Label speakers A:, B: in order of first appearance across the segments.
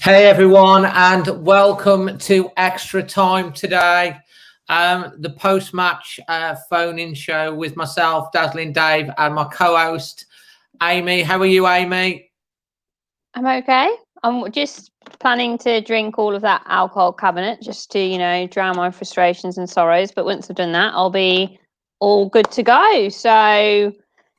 A: Hey everyone, and welcome to Extra Time today. The post-match phone-in show with myself, Dazzling Dave, and my co-host, Amy. How are you, Amy?
B: I'm okay. I'm just planning to drink all of that alcohol cabinet just to, drown my frustrations and sorrows. But once I've done that, I'll be all good to go. So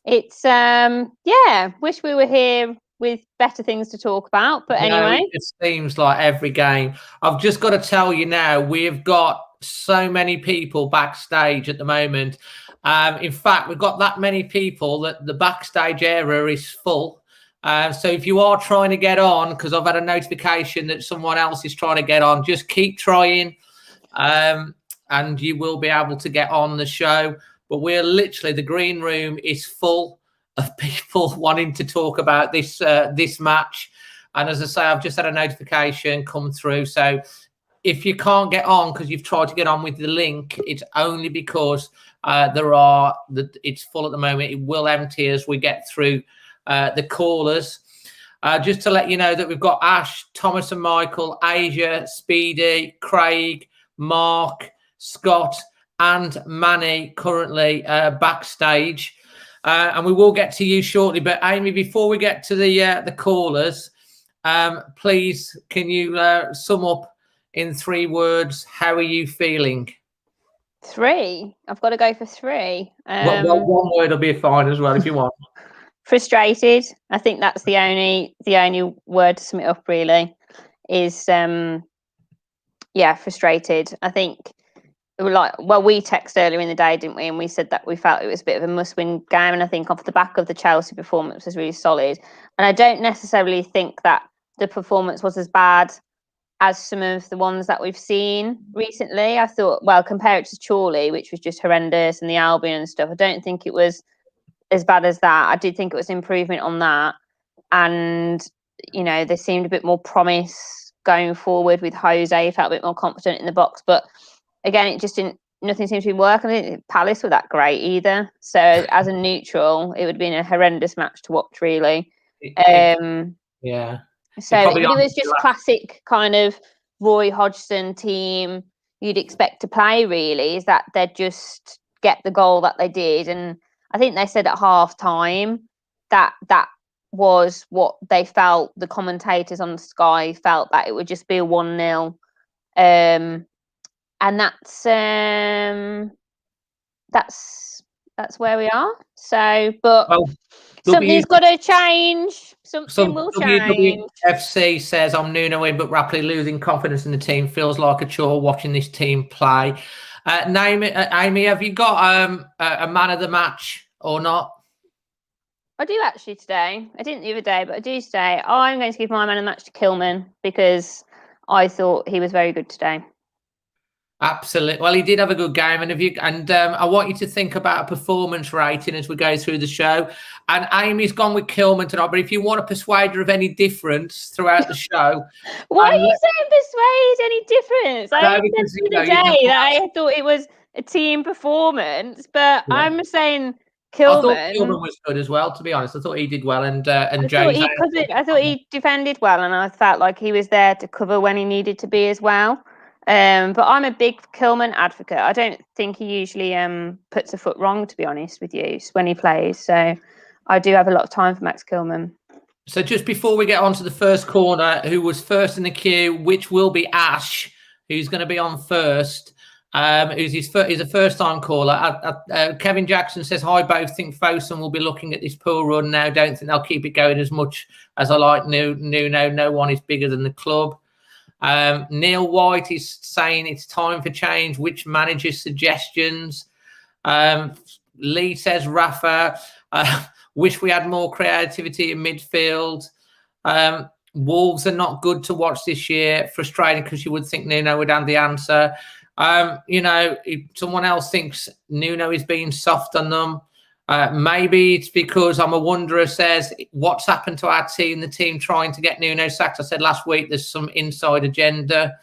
B: it's wish we were here with better things to talk about. But
A: No,
B: anyway.
A: it just seems like every game. I've just got to tell you now, we've got so many people backstage at the moment. In fact, we've got that many people that the backstage area is full. So if you are trying to get on, because I've had a notification that someone else is trying to get on, just keep trying, and you will be able to get on the show. But we're literally, the green room is full of people wanting to talk about this match. And as I say, I've just had a notification come through. So if you can't get on because you've tried to get on with the link, it's only because it's full at the moment. It will empty as we get through the callers. Just to let you know that we've got Ash, Thomas and Michael, Asia, Speedy, Craig, Mark, Scott and Manny currently backstage. And we will get to you shortly. But Amy, before we get to the callers, please, can you sum up in 3 words, how are you feeling?
B: 3. I've got to go for 3.
A: Well, 1 word will be fine as well if you want.
B: Frustrated. I think that's the only word to sum it up really is frustrated. I think we texted earlier in the day, didn't we? And we said that we felt it was a bit of a must-win game. And I think off the back of the Chelsea performance was really solid. And I don't necessarily think that the performance was as bad as some of the ones that we've seen recently. I thought, compare it to Chorley, which was just horrendous, and the Albion and stuff. I don't think it was as bad as that. I did think it was improvement on that. And, there seemed a bit more promise going forward with Jose. He felt a bit more confident in the box. But again, it just nothing seems to be working. I think Palace were that great either. So as a neutral, it would have been a horrendous match to watch, really.
A: Yeah.
B: So it was just classic kind of Roy Hodgson team you'd expect to play, really, is that they'd just get the goal that they did. And I think they said at half time that was what they felt. The commentators on Sky felt that it would just be a 1-0. And that's where we are. So, but something's got to change. Something will change.
A: WWFC says I'm Nuno in, but rapidly losing confidence in the team. Feels like a chore watching this team play. Name it, Amy. Have you got a man of the match or not?
B: I do actually today. I didn't the other day, but I do today. I'm going to give my man of the match to Kilman because I thought he was very good today.
A: Absolutely. Well, he did have a good game, and I want you to think about a performance rating as we go through the show. And Amy's gone with Kilman tonight, but if you want to persuade her of any difference throughout the show,
B: why are you saying persuade any difference? I said the day that I thought it was a team performance, but yeah. I'm saying Kilman.
A: I thought Kilman was good as well. To be honest, I thought he did well, and James.
B: I thought he defended well, and I felt like he was there to cover when he needed to be as well. But I'm a big Kilman advocate. I don't think he usually puts a foot wrong, to be honest with you, when he plays. So I do have a lot of time for Max Kilman.
A: So just before we get on to the first corner, who was first in the queue, which will be Ash, who's going to be on first, he's a first-time caller. Kevin Jackson says, hi, both. Think Fosun will be looking at this poor run now. Don't think they'll keep it going as much as I like Nuno. No one is bigger than the club. Neil White is saying it's time for change. Which manager suggestions? Lee says Rafa. Wish we had more creativity in midfield. Wolves are not good to watch this year. Frustrating because you would think Nuno would have the answer. If someone else thinks Nuno is being soft on them. Maybe it's because I'm a Wanderer says, what's happened to our team, the team trying to get Nuno sacked? I said last week there's some inside agenda.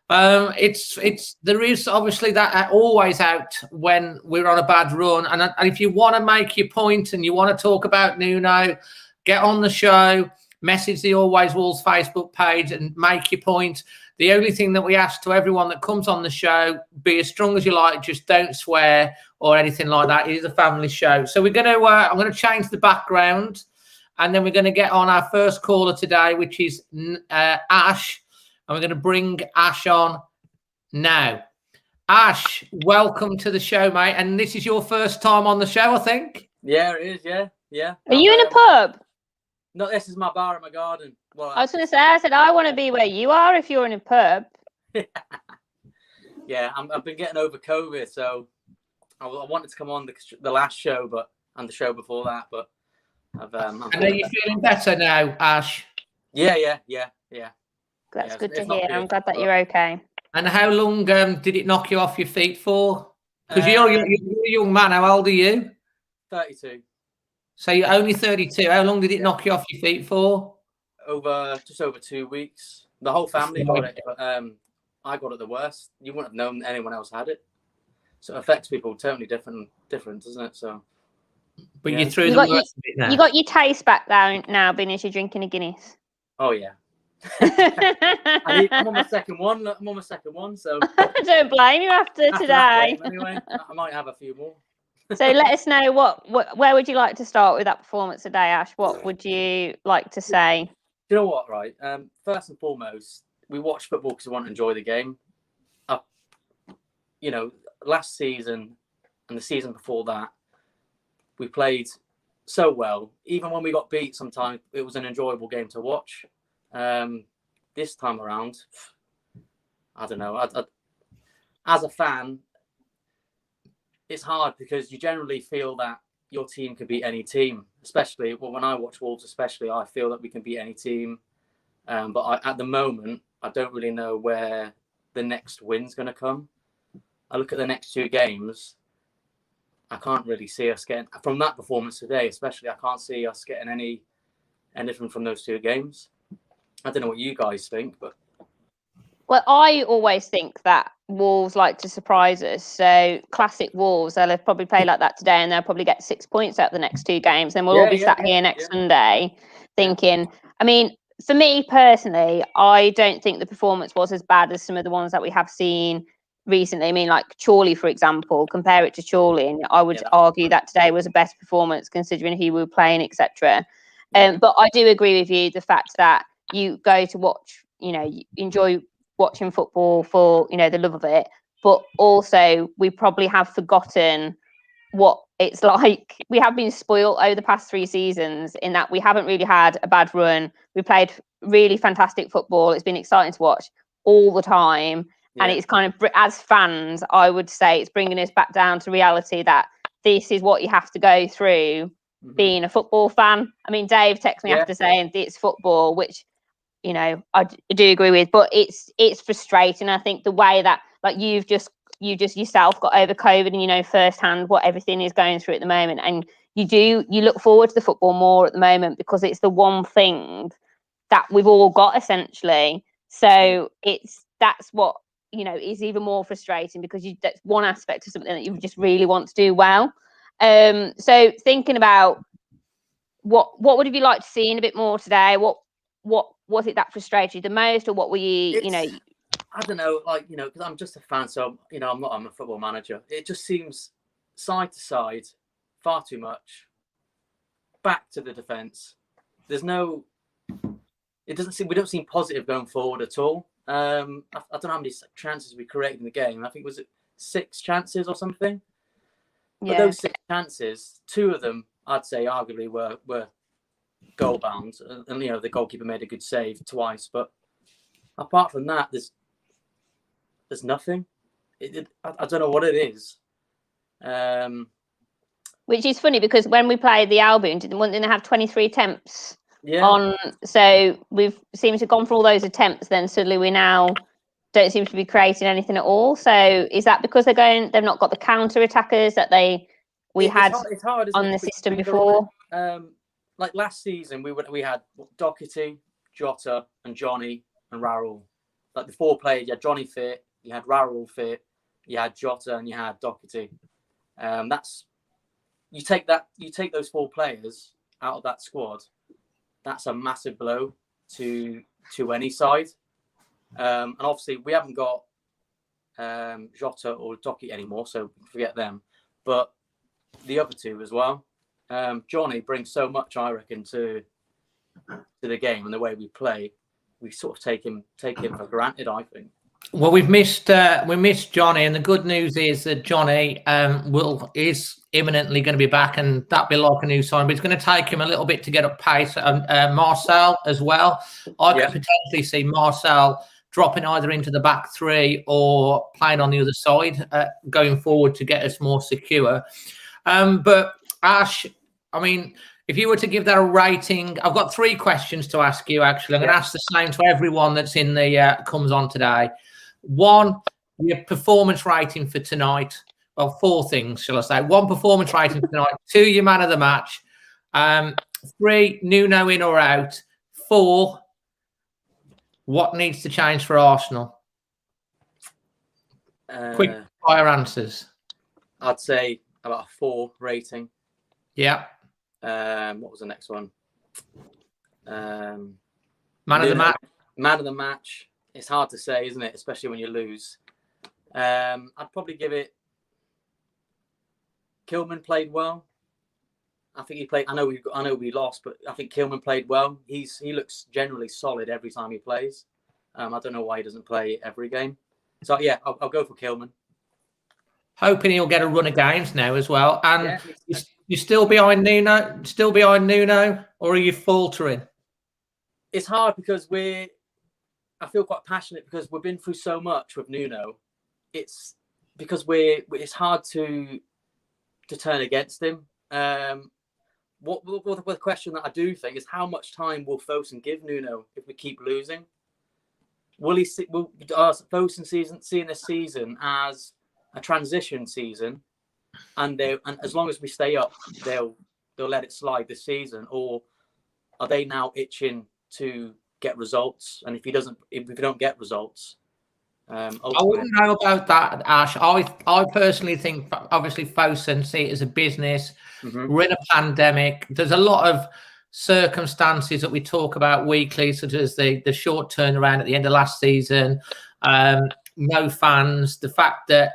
A: There is obviously that always out when we're on a bad run. And if you want to make your point and you want to talk about Nuno, get on the show. message the Always Wolves Facebook page and make your point. The only thing that we ask to everyone that comes on the show, be as strong as you like, just don't swear or anything like that. It is a family show. So we're going to, I'm going to change the background, and then we're going to get on our first caller today, which is Ash, and we're going to bring Ash on now. Ash, welcome to the show, mate. And this is your first time on the show, I think.
C: Yeah, it is. Yeah.
B: Are you in a pub?
C: No, this is my bar in my garden. Well,
B: I was going to say, I said, I want to be where you are if you're in a pub.
C: Yeah, I've been getting over COVID, so I wanted to come on the last show, and the show before that, but
A: I know you're feeling better now, Ash.
C: Yeah.
B: That's good to hear. I'm glad that you're okay.
A: And how long did it knock you off your feet for? Because you're a young man. How old are you?
C: 32.
A: So you're only 32. How long did it knock you off your feet for?
C: Just over 2 weeks. The whole family got it, but I got it the worst. You wouldn't have known anyone else had it. So it affects people totally different, doesn't it? So.
A: But you're through the worst of it now.
B: You got your taste back now, being as you're drinking a Guinness.
C: Oh yeah. I'm on my second one. So
B: I don't blame you after today.
C: Anyway, I might have a few more.
B: So let us know where would you like to start with that performance today, Ash? What would you like to say?
C: You know what, right? First and foremost, we watch football because we want to enjoy the game. Last season and the season before that, we played so well. Even when we got beat, sometimes it was an enjoyable game to watch. This time around, I don't know. As a fan, it's hard because you generally feel that your team can beat any team. Especially when I watch Wolves, I feel that we can beat any team. But at the moment, I don't really know where the next win's going to come. I look at the next two games. I can't really see us getting, from that performance today, especially, I can't see us getting anything from those two games. I don't know what you guys think, but.
B: Well, I always think that Wolves like to surprise us. So classic Wolves, they'll have probably play like that today, and they'll probably get 6 points out of the next two games. Then we'll all be sat here next Sunday thinking, I mean, for me personally, I don't think the performance was as bad as some of the ones that we have seen recently. I mean, like Chorley, for example, compare it to Chorley, and I would argue that today was a better performance considering who we were playing, etc. But I do agree with you, the fact that you go to watch, you enjoy watching football for, the love of it, but also we probably have forgotten what it's like. We have been spoiled over the past 3 seasons in that we haven't really had a bad run. We played really fantastic football. It's been exciting to watch all the time. Yeah. And it's kind of, as fans, I would say it's bringing us back down to reality that this is what you have to go through being a football fan. I mean, Dave texted me after saying it's football, which, I do agree with, but it's frustrating. I think the way that, like, you just yourself got over COVID and firsthand what everything is going through at the moment, and you look forward to the football more at the moment because it's the one thing that we've all got essentially. So that's what is even more frustrating because that's one aspect of something that you just really want to do well. So thinking about what would you like to see in a bit more today? What was it that frustrated you the most, or what were you,
C: I don't know, because I'm just a fan, so I'm a football manager. It just seems side to side, far too much. Back to the defence. We don't seem positive going forward at all. I don't know how many chances we created in the game. I think was it 6 chances or something. But those 6 chances, 2 of them I'd say arguably were goal bound, and the goalkeeper made a good save twice. But apart from that, there's nothing. I don't know what it is.
B: Which is funny because when we played the Albion, didn't they have 23 attempts? Yeah. So we've seemed to have gone for all those attempts. Then suddenly we now don't seem to be creating anything at all. So is that because they've not got the counter attackers that it's hard on the system before?
C: Like last season, we had Doherty, Jota, and Johnny and Raul. Like the 4 players, you had Johnny fit, you had Raul fit, you had Jota, and you had Doherty. You take those 4 players out of that squad, that's a massive blow to any side. And obviously we haven't got Jota or Docky anymore, so forget them. But the other two as well. Johnny brings so much, I reckon, to the game and the way we play. We sort of take him for granted, I think.
A: Well, we missed Johnny, and the good news is that Johnny is imminently going to be back, and that'll be like a new sign. But it's going to take him a little bit to get up pace. Marcel as well. I could potentially see Marcel dropping either into the back three or playing on the other side going forward to get us more secure. But Ash, I mean, if you were to give that a rating, I've got 3 questions to ask you. Actually, I'm going to ask the same to everyone that's in the comes on today. 1, your performance rating for tonight. Well, 4 things, shall I say? 1, performance rating for tonight. 2, your man of the match. 3, Nuno in or out. 4, what needs to change for Arsenal? Quick fire answers.
C: I'd say about a 4 rating.
A: Yeah.
C: What was the next one?
A: Man of the match.
C: Man of the match. It's hard to say, isn't it? Especially when you lose. I'd probably give it. Kilman played well. I think he played. I know we lost, but I think Kilman played well. He looks generally solid every time he plays. I don't know why he doesn't play every game. So yeah, I'll go for Kilman.
A: Hoping he'll get a run of games now as well. And you still behind Nuno? Still behind Nuno, or are you faltering?
C: It's hard because I feel quite passionate because we've been through so much with Nuno. It's because it's hard to turn against him. What the question that I do think is how much time will Fosun give Nuno if we keep losing? Will Fosun seeing this season as a transition season, and as long as we stay up, they'll let it slide this season, or are they now itching to get results? And if we don't get results, I
A: wouldn't know about that, Ash. I personally think obviously Fosun see it as a business.
C: Mm-hmm.
A: We're in a pandemic. There's a lot of circumstances that we talk about weekly, such as the short turnaround at the end of last season, no fans, the fact that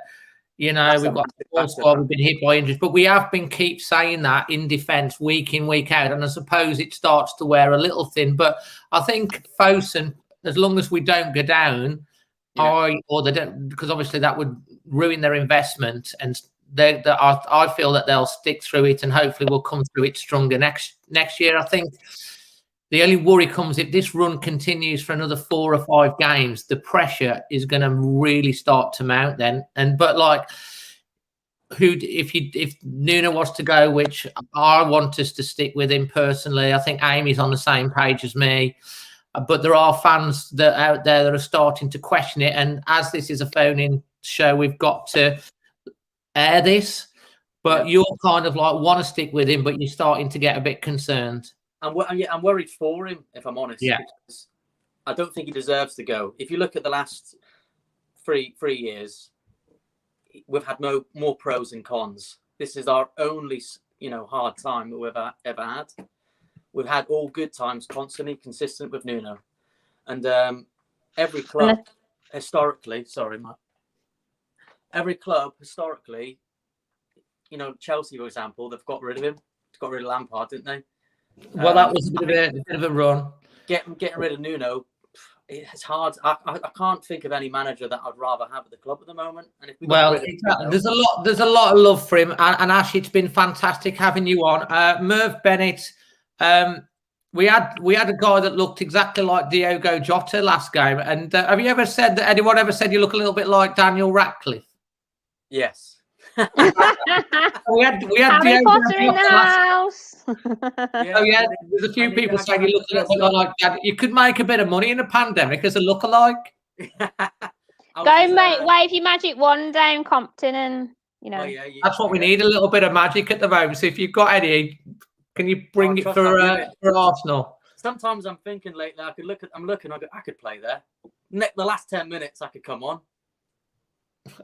A: we've got a squad, we've been hit by injuries, but we have been keep saying that in defence week in, week out, and I suppose it starts to wear a little thin. But I think Fosun, as long as we don't go down, because obviously that would ruin their investment, and I feel that they'll stick through it, and hopefully we'll come through it stronger next year. I think the only worry comes if this run continues for another 4 or 5 games, the pressure is going to really start to mount then. If Nuno was to go, which I want us to stick with him personally, I think Amy's on the same page as me. But there are fans that out there that are starting to question it. And as this is a phone-in show, we've got to air this. But you're kind of like want to stick with him, but you're starting to get a bit concerned.
C: I'm worried for him, if I'm honest.
A: Yeah.
C: Because I don't think he deserves to go. If you look at the last three years, we've had more pros and cons. This is our only, hard time that we've ever had. We've had all good times, constantly consistent with Nuno, and every club historically. Sorry, Matt. Every club historically, Chelsea, for example, they've got rid of him. They got rid of Lampard, didn't they?
A: Well, that was a bit of a run.
C: Getting rid of Nuno, it's hard. I can't think of any manager that I'd rather have at the club at the moment. And if
A: there's a lot of love for him. And Ash, it's been fantastic having you on. Merv Bennett, we had a guy that looked exactly like Diogo Jota last game. And have you ever said that anyone ever said you look a little bit like Daniel Radcliffe?
C: Yes.
A: we had
B: Harry Potter in the house.
A: There's a few people saying you look a little bit like that. You could make a bit of money in a pandemic as a lookalike.
B: Go wave your magic wand down Compton, and
A: that's what we need, a little bit of magic at the moment. So if you've got any, can you bring it for Arsenal?
C: Sometimes I'm thinking lately, I could play there. The last 10 minutes I could come on.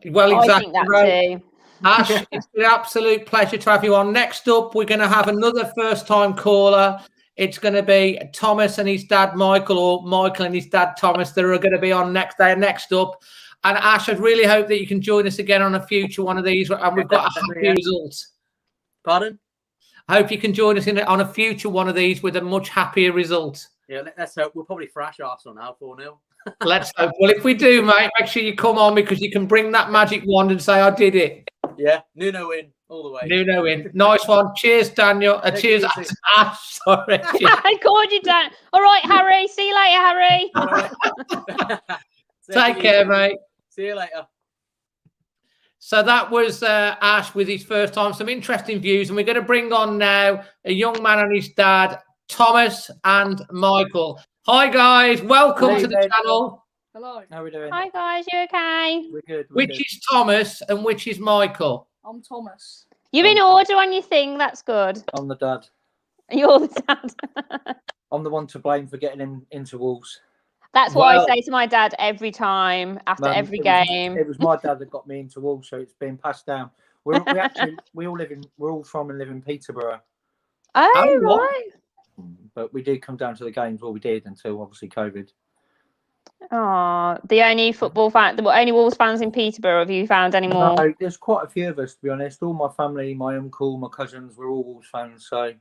A: Well, exactly.
B: I think that too.
A: Ash, it's been an absolute pleasure to have you on. Next up, we're going to have another first-time caller. It's going to be Thomas and his dad, Michael, or Michael and his dad, Thomas, that are going to be on next day, next up. And Ash, I'd really hope that you can join us again on a future one of these. And we've got a happy result.
C: Pardon?
A: I hope you can join us on a future one of these with a much happier result.
C: Yeah, let's hope. We'll probably thrash Arsenal now 4-0.
A: Let's hope. Well, if we do, mate, make sure you come on because you can bring that magic wand and say, I did it.
C: Yeah, Nuno in all the way.
A: Nuno in. Nice one. Cheers, Daniel. Cheers, Ash. Sorry.
B: I called you Dan. All right, Harry. See you later, Harry.
C: All right.
A: Take care, mate.
C: See you later.
A: So that was Ash with his first time. Some interesting views. And we're going to bring on now a young man and his dad, Thomas and Michael. Hi, guys. Welcome to the channel.
D: Hello.
E: How are we doing?
B: Hi, guys. You okay?
E: We're good.
A: Which is Thomas and which is Michael?
D: I'm Thomas.
B: You're in order on your thing. That's good.
E: I'm the dad.
B: You're the dad.
E: I'm the one to blame for getting him into Wolves.
B: That's what I say to my dad every time after every game.
E: It was my dad that got me into Wolves, so it's been passed down. We're all from and live in Peterborough.
B: Oh, right.
E: But we did come down to the games. Well, we did until obviously COVID.
B: Oh, the only football fan, the only Wolves fans in Peterborough. Have you found any more?
E: No, there's quite a few of us, to be honest. All my family, my uncle, my cousins, we're all Wolves fans. So.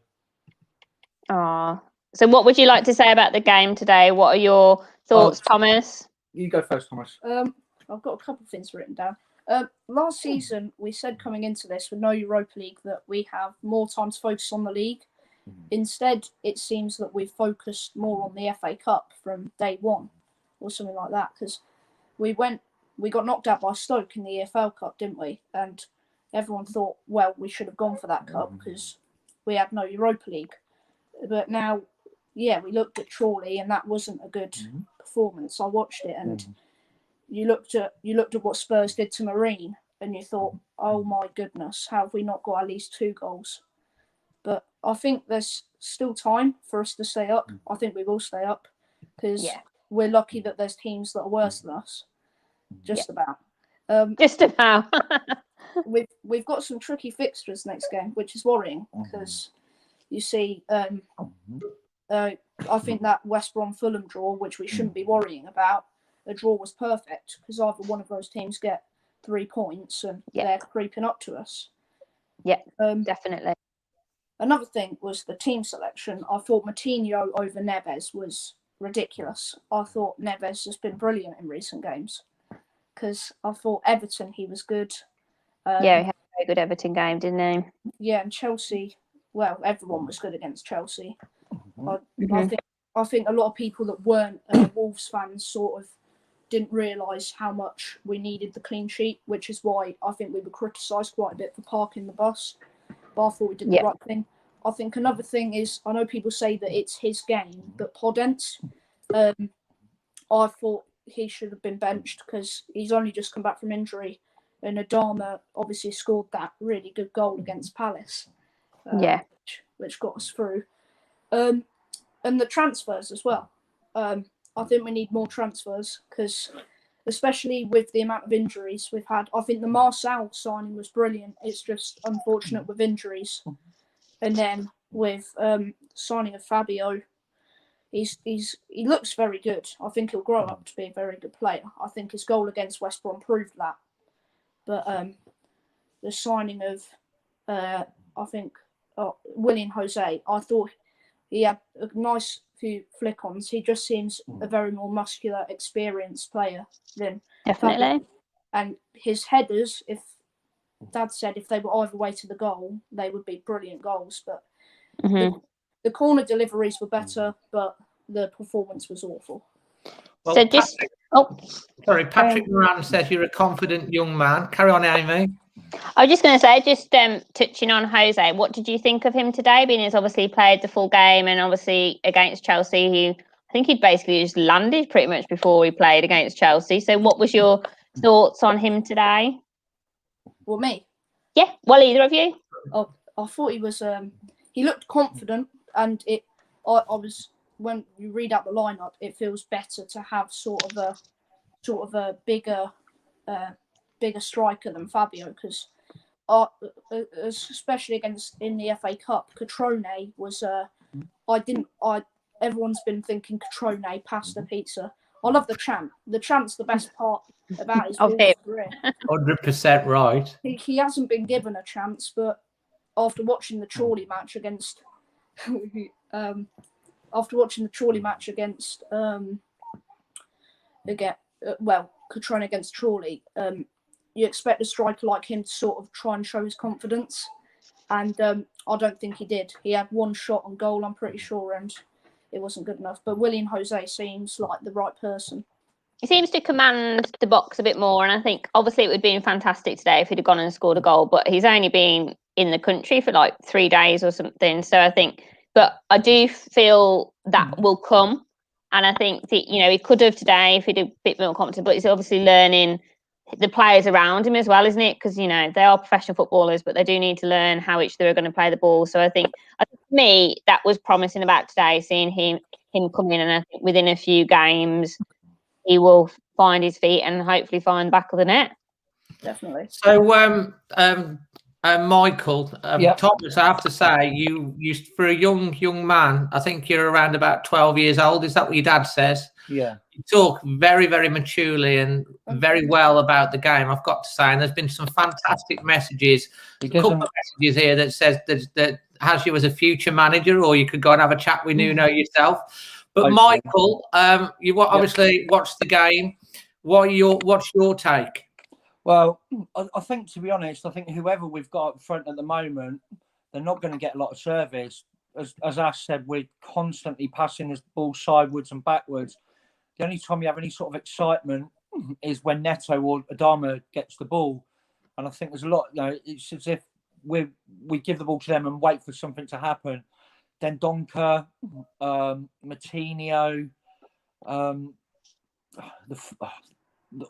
B: Oh, so what would you like to say about the game today? What are your thoughts, Thomas?
E: You go first, Thomas.
D: I've got a couple of things written down. Last season, we said coming into this with no Europa League that we have more time to focus on the league. Instead, it seems that we've focused more on the FA Cup from day one or something like that, because we got knocked out by Stoke in the EFL Cup, didn't we? And everyone thought, well, we should have gone for that cup because we had no Europa League. But now, yeah, we looked at Chorley and that wasn't a good performance. I watched it and you looked at what Spurs did to Marine and you thought, oh my goodness, how have we not got at least 2 goals? But I think there's still time for us to stay up. I think we will stay up because we're lucky that there's teams that are worse than us. Just about.
B: Just about.
D: We've got some tricky fixtures next game, which is worrying because you see, I think that West Brom Fulham draw, which we shouldn't be worrying about, a draw was perfect because either one of those teams get 3 points and they're creeping up to us. Yeah,
B: definitely.
D: Another thing was the team selection. I thought Moutinho over Neves was ridiculous. I thought Neves has been brilliant in recent games because I thought Everton, he was good.
B: He had a very good Everton game, didn't he?
D: Yeah, and Chelsea, well, everyone was good against Chelsea. I think a lot of people that weren't Wolves fans sort of didn't realise how much we needed the clean sheet, which is why I think we were criticised quite a bit for parking the bus. But I thought we did the right thing. I think another thing is, I know people say that it's his game, but Podence, I thought he should have been benched because he's only just come back from injury. And Adama obviously scored that really good goal against Palace. Which got us through. And the transfers as well. I think we need more transfers because, especially with the amount of injuries we've had, I think the Marcel signing was brilliant. It's just unfortunate with injuries. And then with signing of Fabio, he looks very good. I think he'll grow up to be a very good player. I think his goal against West Brom proved that. But the signing of, I think, William Jose, I thought he had a nice few flick-ons. He just seems a very more muscular, experienced player than
B: Definitely.
D: Fabio. And his headers, if Dad said if they were either way to the goal, they would be brilliant goals. But the corner deliveries were better, but the performance was awful.
A: Well,
B: So just
A: Patrick Moran says you're a confident young man. Carry on, Amy.
B: I was just going to say, just touching on Jose, what did you think of him today? Being he's obviously played the full game and obviously against Chelsea, I think he'd basically just landed pretty much before he played against Chelsea. So what was your thoughts on him today?
D: Well, me?
B: Yeah, well, either of you?
D: Oh, I thought he was, he looked confident and I was, when you read out the lineup, it feels better to have sort of a bigger striker than Fabio because especially in the FA Cup, Catrone was Everyone's been thinking Catrone pasta pizza. I love the chant. The chant's the best part about his
B: Of
D: Wolves
B: him.
D: career.
A: 100% right.
D: He hasn't been given a chance, but after watching the Chorley match against, again, Catrone against Chorley, you expect a striker like him to sort of try and show his confidence, and I don't think he did. He had one shot on goal, I'm pretty sure, and it wasn't good enough. But William Jose seems like the right person.
B: He seems to command the box a bit more, and I think obviously it would have been fantastic today if he'd have gone and scored a goal, but he's only been in the country for like 3 days or something. So I think, but I do feel that will come, and I think that, he could have today if he'd a bit more confident, but he's obviously learning the players around him as well, isn't it? Because, they are professional footballers, but they do need to learn how each other are going to play the ball. So I think for me, that was promising about today, seeing him come in, and I think within a few games, he will find his feet and hopefully find the back of the net.
D: Definitely.
A: So, Michael,
E: Yeah.
A: Thomas, I have to say, you for a young man, I think you're around about 12 years old. Is that what your dad says?
E: Yeah.
A: You talk very, very maturely and very well about the game, I've got to say. And there's been some fantastic messages, a couple of messages here that says that has you as a future manager, or you could go and have a chat with Nuno yourself. But
E: Okay.
A: Michael, you obviously watched the game. What's your take?
E: Well, I think, to be honest, I think whoever we've got up front at the moment, they're not going to get a lot of service. As Ash said, we're constantly passing this ball sideways and backwards. The only time you have any sort of excitement is when Neto or Adama gets the ball. And I think there's a lot, it's as if we give the ball to them and wait for something to happen. Then Donker, Matinho,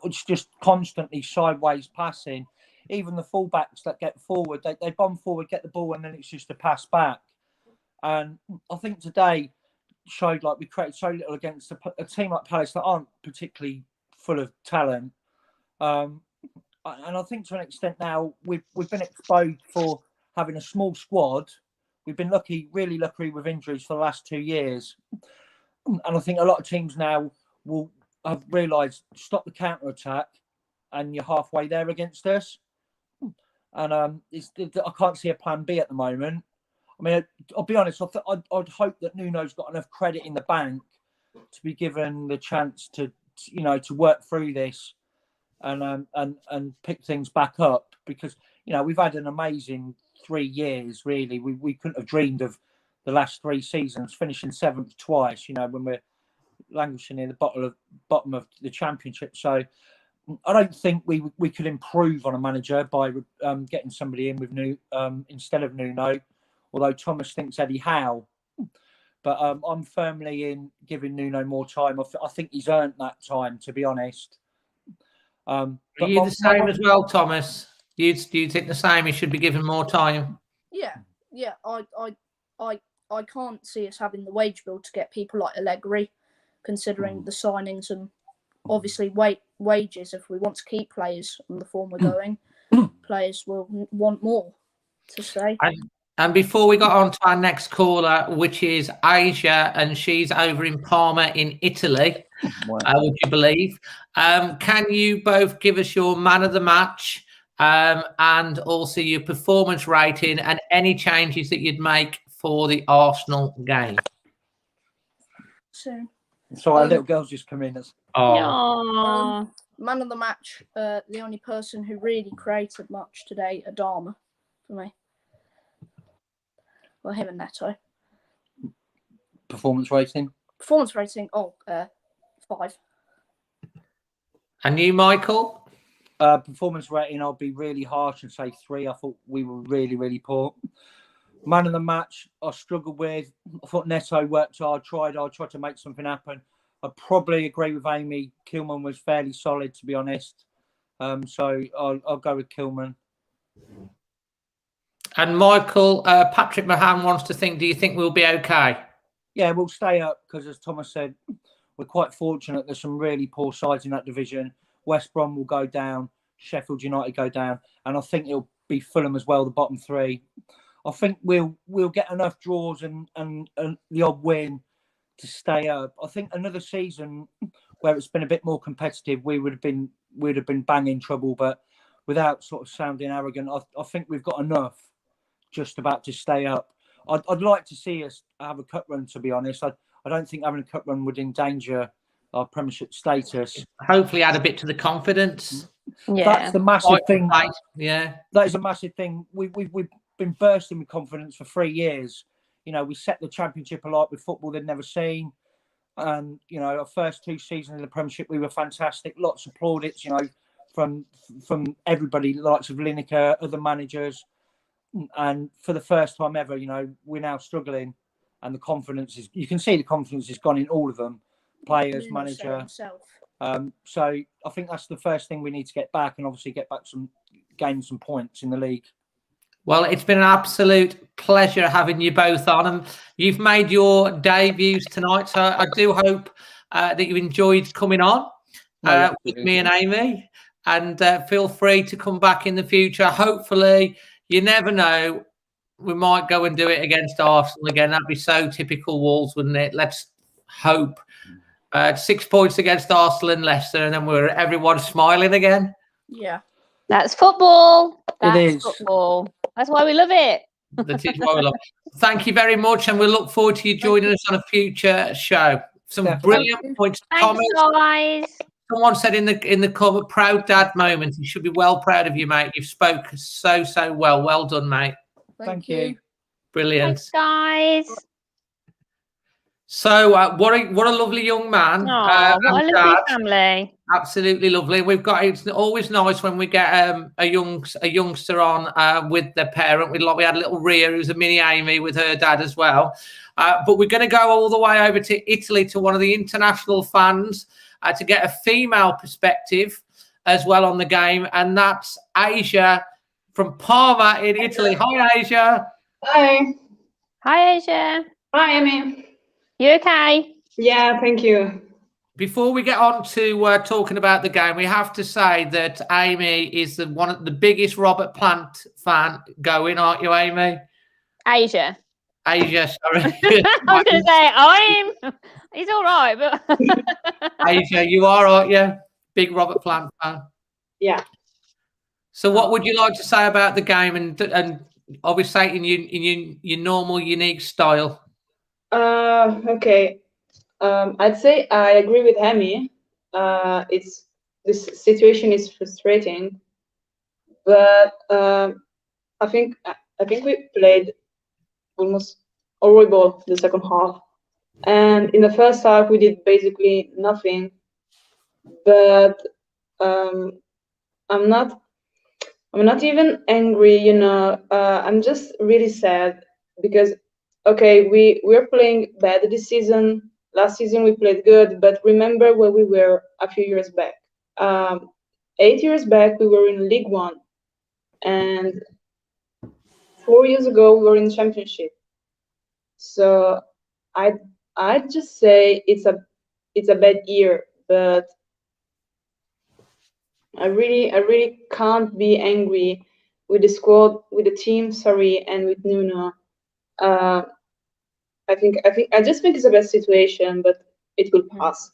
E: it's just constantly sideways passing. Even the fullbacks that get forward, they bomb forward, get the ball, and then it's just a pass back. And I think today showed like we created so little against a team like Palace that aren't particularly full of talent. And I think to an extent now we've been exposed for having a small squad. We've been really lucky with injuries for the last 2 years. And I think a lot of teams now will have realised stop the counter-attack and you're halfway there against us. And I can't see a plan B at the moment. I mean, I'll be honest, I'd hope that Nuno's got enough credit in the bank to be given the chance to work through this and pick things back up, because, we've had an amazing 3 years, really. We couldn't have dreamed of the last 3 seasons, finishing 7th twice, when we're languishing near the bottom of the championship. So I don't think we could improve on a manager by getting somebody in with instead of Nuno, although Thomas thinks Eddie Howe. But I'm firmly in giving Nuno more time. I think he's earned that time, to be honest.
A: Are you the same as well, Thomas? Do you think the same? He should be given more time?
D: Yeah. I can't see us having the wage bill to get people like Allegri, considering the signings and obviously wages. If we want to keep players on the form we're going, players will want more to stay.
A: And before we got on to our next caller, which is Asia, and she's over in Parma in Italy, would you believe? Can you both give us your man of the match and also your performance rating and any changes that you'd make for the Arsenal game?
D: So
E: our little girl's just come in.
D: Man of the match, the only person who really created much today, Adama, for me. Well, him and Neto.
E: Performance rating?
D: 5.
A: And you, Michael?
E: Performance rating, I'll be really harsh and say 3. I thought we were really, really poor. Man of the match, I struggled with. I thought Neto worked hard, tried to make something happen. I probably agree with Amy. Kilman was fairly solid, to be honest. So I'll go with Kilman.
A: And Michael, Patrick Mahan wants to think, do you think we'll be okay?
E: Yeah, we'll stay up because, as Thomas said, we're quite fortunate. There's some really poor sides in that division. West Brom will go down. Sheffield United go down. And I think it'll be Fulham as well, the bottom 3. I think we'll get enough draws and the odd win to stay up. I think another season where it's been a bit more competitive, we would have been banging trouble. But without sort of sounding arrogant, I think we've got enough just about to stay up. I'd like to see us have a cup run, to be honest. I don't think having a cup run would endanger our Premiership status.
A: Hopefully add a bit to the confidence.
B: Yeah,
E: That's the massive thing.
A: Yeah,
E: that is a massive thing. We've been bursting with confidence for 3 years. You know, we set the Championship alight with football they'd never seen. And, you know, our first 2 seasons in the Premiership, we were fantastic. Lots of plaudits, you know, from everybody, the likes of Lineker, other managers. And for the first time ever, you know, we're now struggling. And the confidence is, you can see the confidence has gone in all of them, players, manager. So I think that's the first thing we need to get back, and obviously gain some points in the league.
A: Well, it's been an absolute pleasure having you both on, and you've made your debuts tonight. So I do hope that you enjoyed coming on with me and Amy, and feel free to come back in the future. Hopefully, you never know, we might go and do it against Arsenal again. That'd be so typical Wolves, wouldn't it? Let's hope. 6 points against Arsenal and Leicester, and then everyone's smiling again.
D: Yeah.
B: that's football. That's
E: It is.
B: football. That's why we love it.
A: That is why we love it. Thank you very much, and we look forward to you joining us on a future show. Some brilliant points.
B: Thanks, guys.
A: Someone said in the cover, proud dad moment. You should be well proud of you, mate. You've spoke so well. Well done, mate.
E: Thank you.
A: Brilliant.
B: Thanks, guys.
A: So what a lovely young man.
B: Oh, what a lovely family.
A: Absolutely lovely. It's always nice when we get a youngster on with their parent. We had little Ria, who's a mini Amy, with her dad as well. But we're going to go all the way over to Italy to one of the international fans to get a female perspective as well on the game, and that's Asia from Parma in Italy. Hi, Asia.
F: Hi.
B: Hi, Asia.
F: Hi, Amy.
B: You okay?
F: Yeah, thank you.
A: Before we get on to talking about the game, we have to say that Amy is one of the biggest Robert Plant fan going, aren't you, Amy?
B: Asia,
A: sorry.
B: I was going to say, he's all right, but...
A: Asia, you are, aren't you? Big Robert Plant fan.
F: Yeah.
A: So what would you like to say about the game, and obviously in your normal, unique style?
F: Okay. I'd say I agree with Amy. This situation is frustrating, but I think we played almost horrible the second half, and in the first half we did basically nothing. But I'm not even angry, you know. I'm just really sad because, okay, we're playing bad this season. Last season we played good, but remember where we were a few years back. 8 years back we were in League One, and 4 years ago we were in Championship. So I'd just say it's a bad year, but I really can't be angry with the squad, with the team, and with Nuno. I just think it's a bad situation, but it will pass.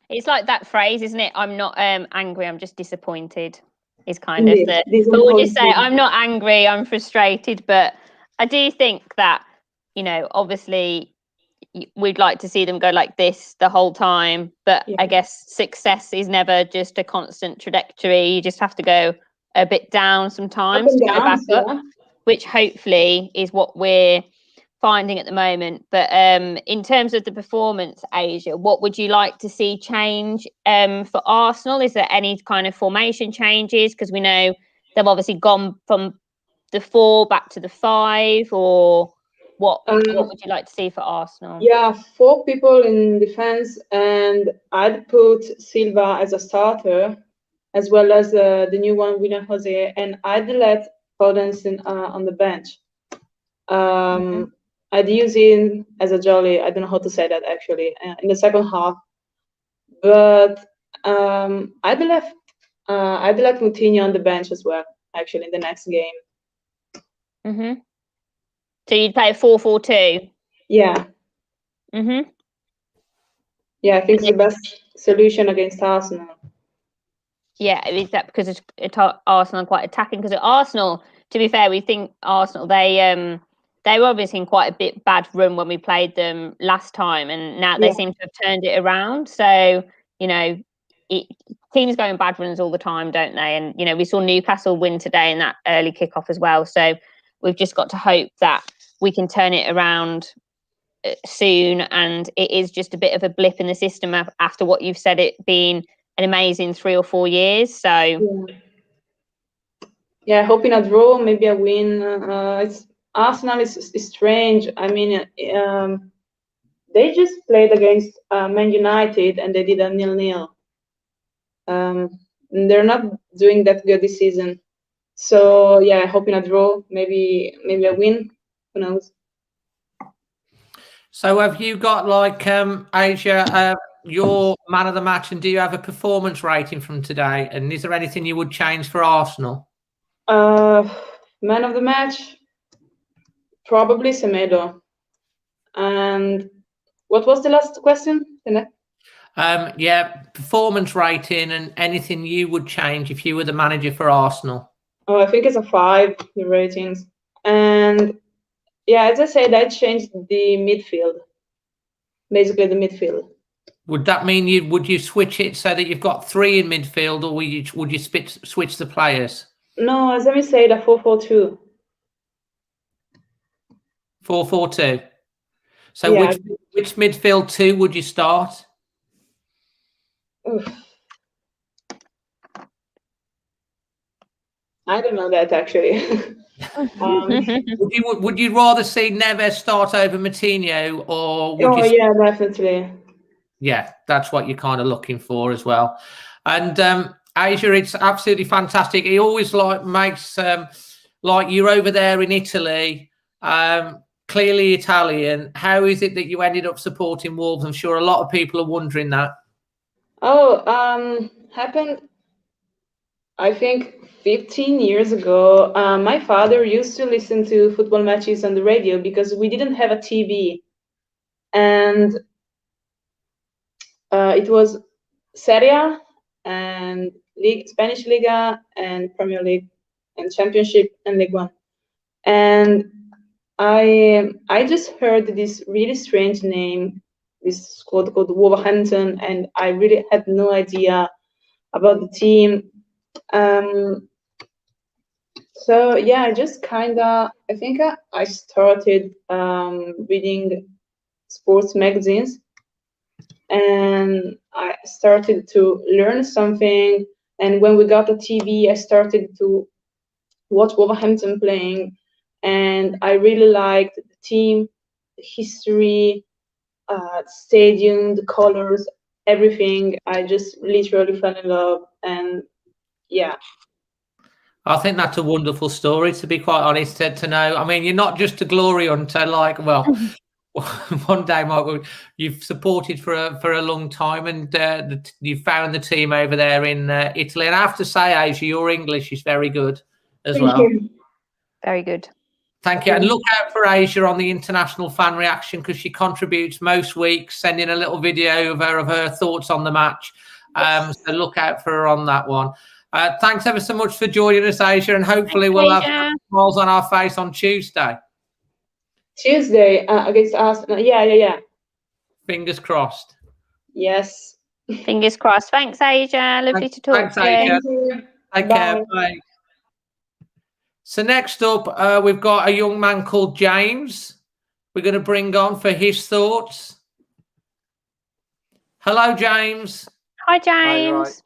B: It's like that phrase, isn't it? I'm not angry, I'm just disappointed. Is kind of the. But we'll just say I'm not angry, I'm frustrated. But I do think that, you know, obviously we'd like to see them go like this the whole time. But I guess success is never just a constant trajectory. You just have to go a bit down sometimes to go back up, which hopefully is what we're finding at the moment. But in terms of the performance, Asia, what would you like to see change for Arsenal? Is there any kind of formation changes? Because we know they've obviously gone from the 4 back to the 5, or what would you like to see for Arsenal?
F: Yeah, 4 people in defense, and I'd put Silva as a starter, as well as the new one, William Jose, and I'd let Podence on the bench. I'd use him as a jolly. I don't know how to say that actually in the second half, but I'd left Moutinho on the bench as well. Actually, in the next game.
B: So you'd play a 4-4-2.
F: Yeah,
B: Mhm.
F: yeah, I think it's the best solution against Arsenal.
B: Yeah, is that because Arsenal are quite attacking? Because at Arsenal, to be fair, we think Arsenal they were obviously in quite a bad run when we played them last time, and now they
F: Yeah.
B: seem to have turned it around. So teams go in bad runs all the time, don't they? And we saw Newcastle win today in that early kickoff as well. So we've just got to hope that we can turn it around soon. And it is just a bit of a blip in the system after what you've said, it being an amazing 3 or 4 years. So
F: yeah, hoping a draw, maybe a win. It's Arsenal is strange. I mean, they just played against Man United and they did a 0-0. They're not doing that good this season. So yeah, hoping a draw, maybe a win. Who knows?
A: So have you got Asia, your man of the match, and do you have a performance rating from today? And is there anything you would change for Arsenal?
F: Man of the match, probably Semedo. And what was the last question?
A: Yeah, performance rating and anything you would change if you were the manager for Arsenal.
F: Oh, I think it's a 5, the ratings. And yeah, as I said, I changed the midfield. Basically the midfield.
A: Would that mean would you switch it so that you've got 3 in midfield, or would you switch the players?
F: No, as I said, a 4-4-2.
A: 4-4-2. So
F: yeah.
A: which midfield 2 would you start?
F: Oof. I don't know that actually.
A: Would you rather see Neves start over Moutinho, or would you?
F: Yeah, definitely.
A: Yeah, that's what you're kind of looking for as well. And Asia, it's absolutely fantastic. He always makes like you're over there in Italy, clearly Italian. How is it that you ended up supporting Wolves? I'm sure a lot of people are wondering that.
F: Oh, happened, I think 15 years ago. My father used to listen to football matches on the radio because we didn't have a TV, and it was Serie A and Spanish Liga and Premier League and Championship and League One. And I just heard this really strange name, this squad called Wolverhampton, and I really had no idea about the team. So yeah, I just I think I started reading sports magazines, and I started to learn something. And when we got a TV, I started to watch Wolverhampton playing, and I really liked the team, the history, the stadium, the colors, everything. I just literally fell in love, and yeah.
A: I think that's a wonderful story, to be quite honest, to know. I mean, you're not just a glory hunter, one day, Michael, you've supported for a long time, and you've found the team over there in Italy. And I have to say, Asia, your English is very good as well.
F: Thank you.
B: Very good.
A: Thank you. And look out for Asia on the international fan reaction, because she contributes most weeks, sending a little video of her thoughts on the match. So look out for her on that one. Thanks ever so much for joining us, Asia, and hopefully we'll have smiles on our face on Tuesday.
F: Tuesday against Arsenal. Yeah.
A: Fingers crossed.
F: Yes.
B: Fingers crossed. Thanks, Asia. Lovely to talk to you.
F: Thank you.
A: Take care. Bye. So next up, we've got a young man called James. We're going to bring on for his thoughts. Hello, James.
B: Hi, James.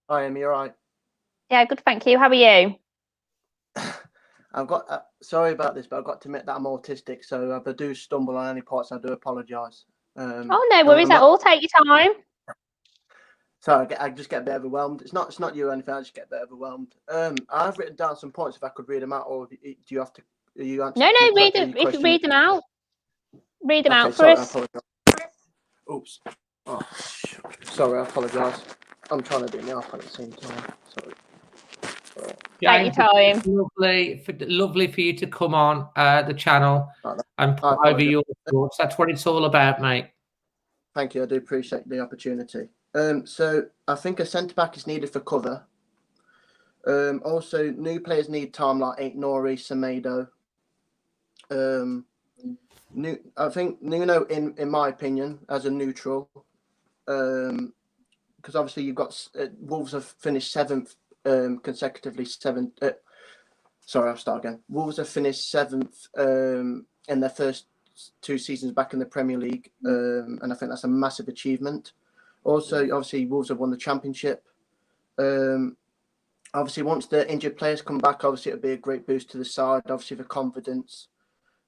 G: Hi, Amy. You're right.
B: Yeah, good. Thank you. How are you?
G: I've got. Sorry about this, but I've got to admit that I'm autistic. So if I do stumble on any parts, I do apologise.
B: Oh, no worries at all. Take your time.
G: Sorry, I just get a bit overwhelmed. It's not you or anything. I just get a bit overwhelmed. I've written down some points. If I could read them out, or do you have to? Are you
B: No, read them. If you read them out, read them out for us.
G: Oops. Oh, sorry, I apologise. I'm trying to do my iPad at the same time. Sorry.
B: Take your time.
A: Lovely for you to come on the channel and put over your thoughts. That's what it's all about, mate.
G: Thank you. I do appreciate the opportunity. So I think a centre back is needed for cover. Also, new players need time, like Nori, Semedo. I think Nuno, in my opinion, as a neutral, because obviously you've got Wolves have finished 7th consecutively. Sorry, I'll start again. Wolves have finished 7th in their first 2 seasons back in the Premier League, and I think that's a massive achievement. Also, obviously, Wolves have won the Championship. Obviously, once the injured players come back, obviously it'll be a great boost to the side. Obviously, for confidence.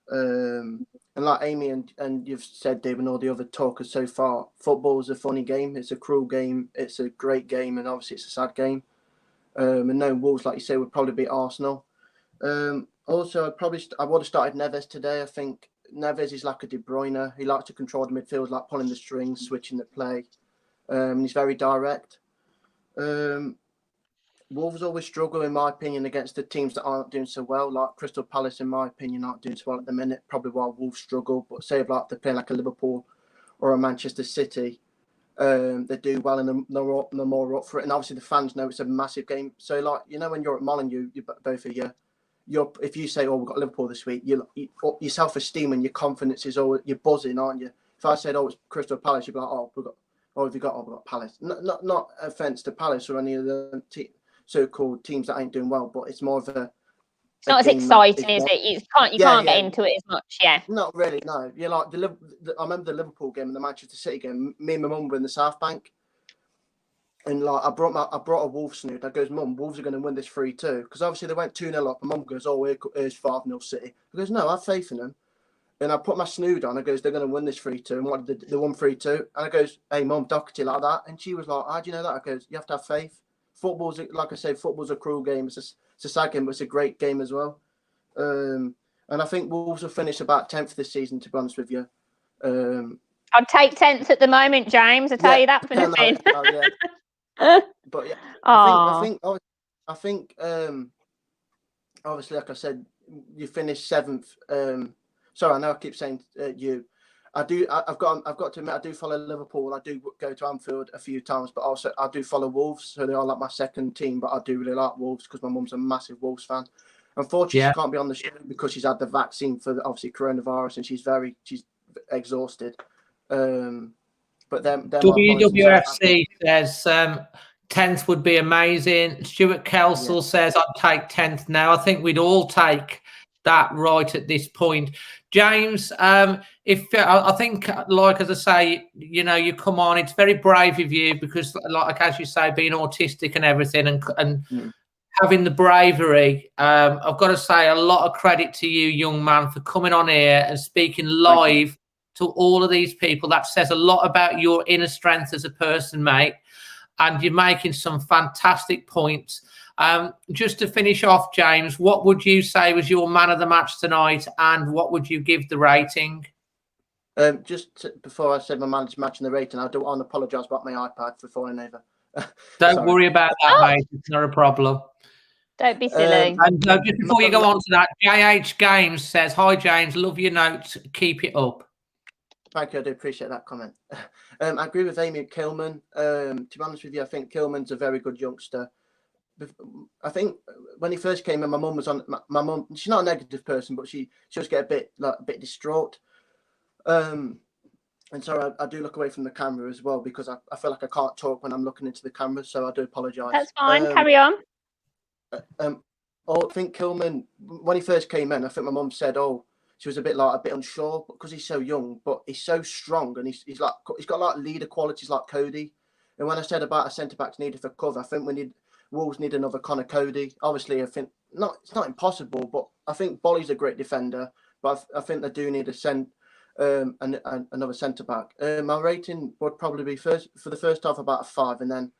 G: And like Amy and you've said, Dave, and all the other talkers so far, football is a funny game. It's a cruel game. It's a great game, and obviously it's a sad game. And no Wolves, like you say, would probably beat Arsenal. Also, I would have started Neves today. I think Neves is like a De Bruyne. He likes to control the midfield, like pulling the strings, switching the play. He's very direct. Wolves always struggle, in my opinion, against the teams that aren't doing so well. Like Crystal Palace, in my opinion, aren't doing so well at the minute. Probably why Wolves struggle. But say if like they're playing like a Liverpool or a Manchester City, they do well and they're more up for it. And obviously the fans know it's a massive game. So like when you're at Molineux, you both of you. If you say, "Oh, we've got Liverpool this week," your self-esteem and your confidence is always, you're buzzing, aren't you? If I said, "Oh, it's Crystal Palace," you'd be like, "Oh, we've got." Or if you got, "Oh, we've got Palace." Not offense to Palace or any of the so-called teams that ain't doing well, but it's more of a.
B: It's not as exciting, is it? You can't get into it as much, yeah.
G: Not really, no. You're like I remember the Liverpool game and the Manchester City game. Me and my mum were in the South Bank, and like I brought a Wolves snood. I goes, "Mum, Wolves are going to win this 3-2," because obviously they went 2-0 up. My mum goes, "Oh, here's 5-0 City." I goes, "No, I have faith in them." And I put my snood on. I goes, "They're going to win this 3-2." And what did they won 3-2? And I goes, "Hey, Mum, Doherty like that." And she was like, "How do you know that?" I goes, "You have to have faith. Football's, like I say, football's a cruel game. It's a sad game, but it's a great game as well." And I think Wolves will finish about 10th this season, to be honest with you.
B: I'd take 10th at the moment, James. I tell you that for nothing.
G: But yeah, I think obviously, like I said, you finished 7th. Sorry, I know I keep saying you. I've got to admit, I do follow Liverpool. I do go to Anfield a few times, but also I do follow Wolves, so they are like my second team. But I do really like Wolves because my mum's a massive Wolves fan. Unfortunately, she can't be on the show because she's had the vaccine for obviously coronavirus, and she's exhausted. But then
A: WWFC says 10th would be amazing. Stuart Kelsall says I'd take 10th now. I think we'd all take that right at this point. James, if I think, like as I say, you come on, it's very brave of you because, like as you say, being autistic and everything, and having the bravery. I've got to say a lot of credit to you, young man, for coming on here and speaking live to all of these people. That says a lot about your inner strength as a person, mate. And you're making some fantastic points. Just to finish off, James, what would you say was your man of the match tonight, and what would you give the rating?
G: Before I said my man of the match and the rating, I don't want to apologise about my iPad for falling over.
A: Don't worry about that, mate. It's not a problem.
B: Don't be silly.
A: And just before you go on to that, JH Games says, "Hi, James. Love your notes. Keep it up."
G: Thank you. I do appreciate that comment. I agree with Amy Kilman. To be honest with you, I think Kilman's a very good youngster. I think when he first came in, my mum was on. My mum, she's not a negative person, but she just get a bit distraught. And so I do look away from the camera as well because I feel like I can't talk when I'm looking into the camera. So I do apologise.
B: That's fine. Carry on.
G: I think Kilman, when he first came in, I think my mum said, "Oh, she was a bit unsure because he's so young, but he's so strong and he's got like leader qualities like Cody." And when I said about a centre back needed for cover, I think Wolves need another Connor Cody. Obviously, I think it's not impossible, but I think Bolly's a great defender, but I think they do need another centre back. My rating would probably be for the first half about a 5, and then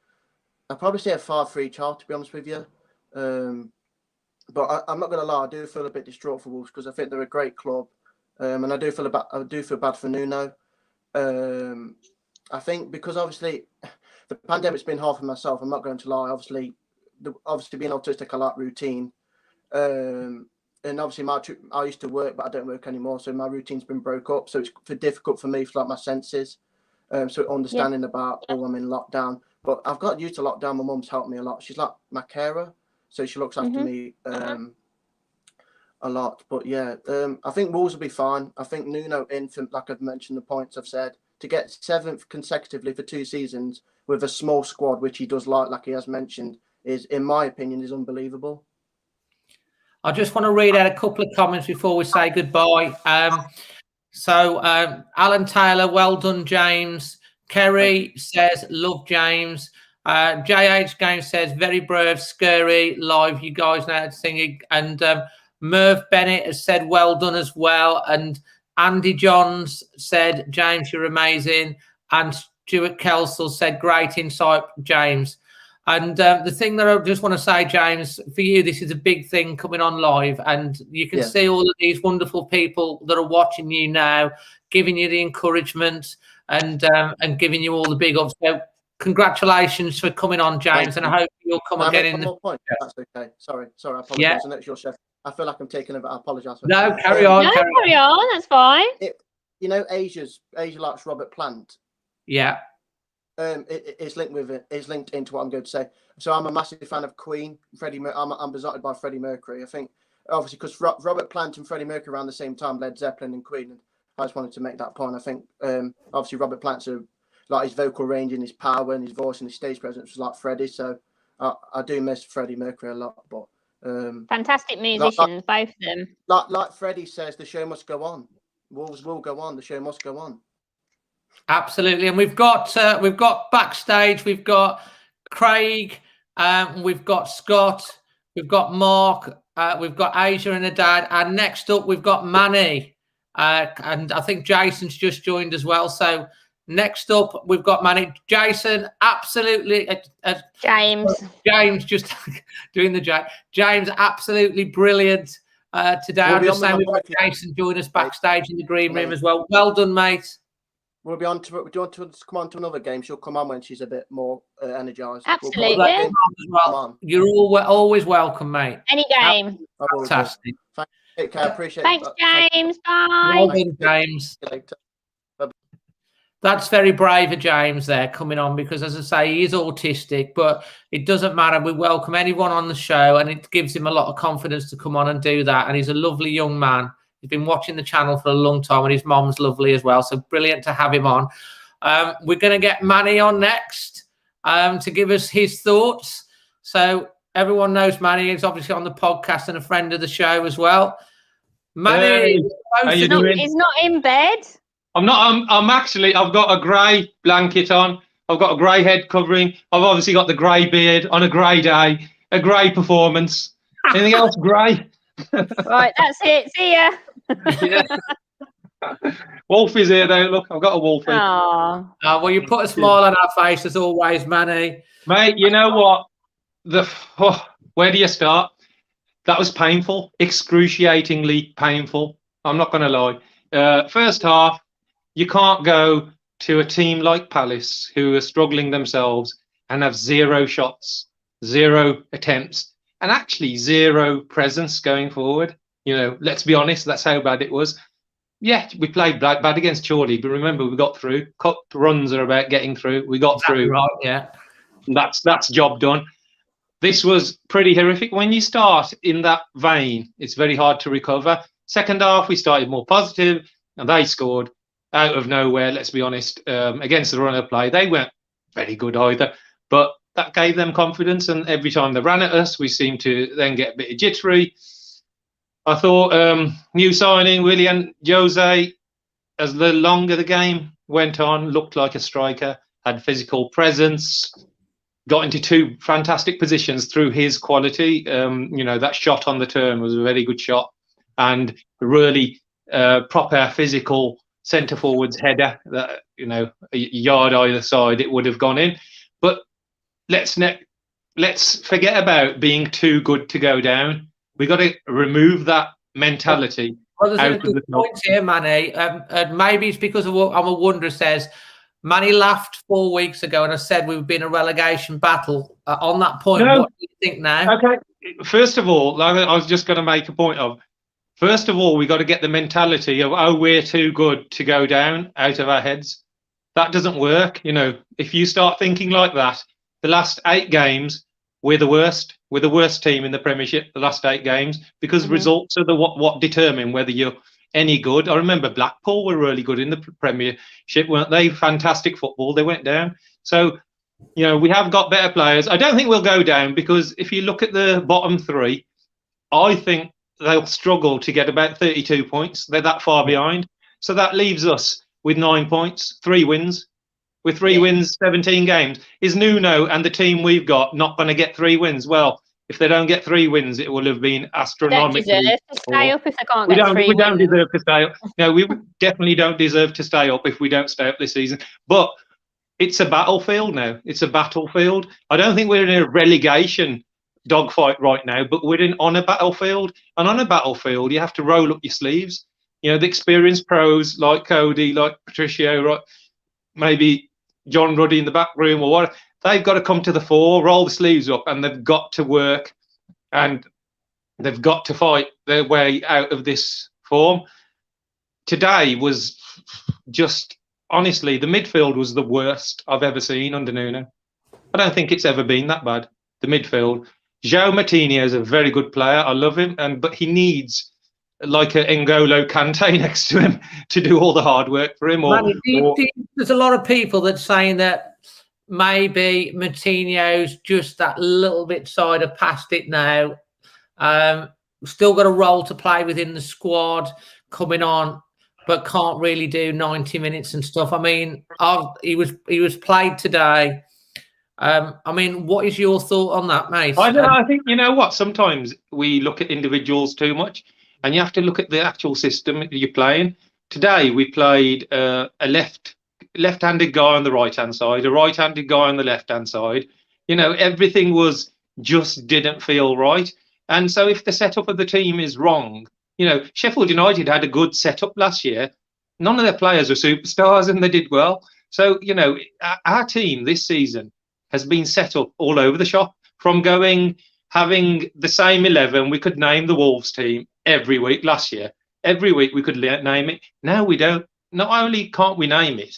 G: I'd probably say a 5 for each half, to be honest with you. But I'm not going to lie, I do feel a bit distraught for Wolves because I think they're a great club, and I do feel bad for Nuno. I think because obviously the pandemic's been hard for myself. I'm not going to lie. Obviously, obviously being autistic, I like routine. And obviously I used to work, but I don't work anymore, so my routine's been broke up. So it's difficult for me for like my senses. So understanding about I'm in lockdown. But I've got used to lockdown. My mum's helped me a lot. She's like my carer, so she looks after me a lot. But yeah, I think Wolves will be fine. I think Nuno like I've mentioned the points I've said, to get 7th consecutively for 2 seasons with a small squad, which he does like he has mentioned, is, in my opinion, is unbelievable.
A: I just want to read out a couple of comments before we say goodbye. Alan Taylor, well done, James. Kerry says, love James. JH Game says, very brave, scary, live. You guys know how to sing. And Merv Bennett has said, well done as well. And Andy Johns said, James, you're amazing. And Stuart Kelsall said, great insight, James. And the thing that I just want to say, James, for you, this is a big thing coming on live. And you can see all of these wonderful people that are watching you now, giving you the encouragement and giving you all the big ups. So congratulations for coming on, James. And I hope you'll come again in the
G: point. That's okay. Sorry. I apologize. I know it's your chef. I feel like I'm taking over. I apologize.
A: No, carry on.
B: No, carry on. That's fine.
G: Asia likes Robert Plant.
A: Yeah.
G: It's linked with it. It's linked into what I'm going to say. So I'm a massive fan of Queen. I'm besotted by Freddie Mercury. I think obviously because Robert Plant and Freddie Mercury around the same time, Led Zeppelin and Queen. And I just wanted to make that point. I think obviously Robert Plant's like his vocal range and his power and his voice and his stage presence was like Freddie. So I do miss Freddie Mercury a lot. But
B: fantastic musicians, both of them.
G: Like Freddie says, the show must go on. Wolves will go on. The show must go on.
A: Absolutely, and we've got backstage. We've got Craig, we've got Scott, we've got Mark, we've got Asia and her dad, and next up we've got Manny, and I think Jason's just joined as well. So next up we've got Manny, Jason, absolutely, James just doing the James, absolutely brilliant today. I'm just saying we've got Jason join us backstage in the green room as well. Well done, mate.
G: We'll be on to. Do you want to come on to another game? She'll come on when she's a bit more energized.
B: Absolutely.
A: You're always welcome, mate.
B: Any game.
A: Fantastic.
G: Take care. Appreciate
B: it. Thanks, James. Bye.
A: Well done, James. That's very brave of James there coming on because, as I say, he is autistic, but it doesn't matter. We welcome anyone on the show, and it gives him a lot of confidence to come on and do that. And he's a lovely young man. He's been watching the channel for a long time, and his mom's lovely as well. So brilliant to have him on. We're going to get Manny on next to give us his thoughts. So everyone knows Manny is obviously on the podcast and a friend of the show as well. Manny,
H: how you doing?
B: He's not in bed.
H: I'm not. I'm actually. I've got a grey blanket on. I've got a grey head covering. I've obviously got the grey beard on a grey day. A grey performance. Anything else grey?
B: Right, that's it. See ya.
H: Yeah. Wolfie's here though. Look, I've got a Wolfie.
A: Well, you put a smile on our face as always, Manny.
H: Mate, you know what? Where do you start? That was painful, excruciatingly painful. I'm not going to lie. First half, you can't go to a team like Palace, who are struggling themselves, and have 0 shots, 0 attempts, and actually 0 presence going forward. You know, let's be honest, that's how bad it was. Yeah, we played bad against Chorley, but remember, we got through. Cup runs are about getting through. We got through.
A: Right, yeah.
H: That's job done. This was pretty horrific. When you start in that vein, it's very hard to recover. Second half, we started more positive, and they scored out of nowhere, let's be honest, against the run of play. They weren't very good either, but that gave them confidence, and every time they ran at us, we seemed to then get a bit of jittery. I thought new signing, Willian Jose, as the longer the game went on, looked like a striker, had physical presence, got into 2 fantastic positions through his quality. You know, that shot on the turn was a very good shot, and really proper physical centre forwards header that, you know, a yard either side it would have gone in. But let's forget about being too good to go down. We got to remove that mentality.
A: Well, there's a good point here, Manny. Maybe it's because of what I'm a Wonder says. Manny laughed 4 weeks ago, and I said we would be in a relegation battle. On that point,
H: No.
A: what do you think now?
H: Okay. First of all, like, I was just going to make a point of. First of all, we got to get the mentality of, oh, we're too good to go down out of our heads. That doesn't work. You know, if you start thinking like that, the last 8 games, we're the worst. We're the worst team in the Premiership, the last 8 games, because results are what determine whether you're any good. I remember Blackpool were really good in the Premiership, weren't they? Fantastic football. They went down. So, you know, we have got better players. I don't think we'll go down, because if you look at the bottom 3, I think they'll struggle to get about 32 points. They're that far behind. So that leaves us with 9 points, 3 wins. With 3 wins, 17 games. Is Nuno and the team we've got not going to get 3 wins? Well, if they don't get 3 wins, it will have been astronomically.
B: They don't deserve to stay up if they can't
H: We
B: get
H: don't,
B: 3
H: we don't
B: wins.
H: deserve to stay up. No, we definitely don't deserve to stay up if we don't stay up this season. But it's a battlefield now. It's a battlefield. I don't think we're in a relegation dogfight right now, but we're on a battlefield. And on a battlefield, you have to roll up your sleeves. You know, the experienced pros like Cody, like Patricio, right, maybe John Ruddy in the back room or what, they've got to come to the fore, roll the sleeves up, and they've got to work, and they've got to fight their way out of this form. Today was just, honestly, the midfield was the worst I've ever seen under Nuno. I don't think it's ever been that bad, the midfield. João Moutinho is a very good player. I love him, but he needs like a N'Golo Kante next to him to do all the hard work for him.
A: Manny, there's a lot of people that saying that maybe Moutinho's just that little bit side of past it now. Still got a role to play within the squad coming on, but can't really do 90 minutes and stuff. I mean, he was played today. I mean, what is your thought on that, mate?
H: I think, you know what, sometimes we look at individuals too much, and you have to look at the actual system you're playing. Today we played a left-handed guy on the right-hand side, a right-handed guy on the left-hand side. You know, everything just didn't feel right. And so if the setup of the team is wrong, you know, Sheffield United had a good setup last year. None of their players were superstars, and they did well. So, you know, our team this season has been set up all over the shop, from having the same 11. We could name the Wolves team every week last year. Every week we could name it. Now we don't. Not only can't we name it,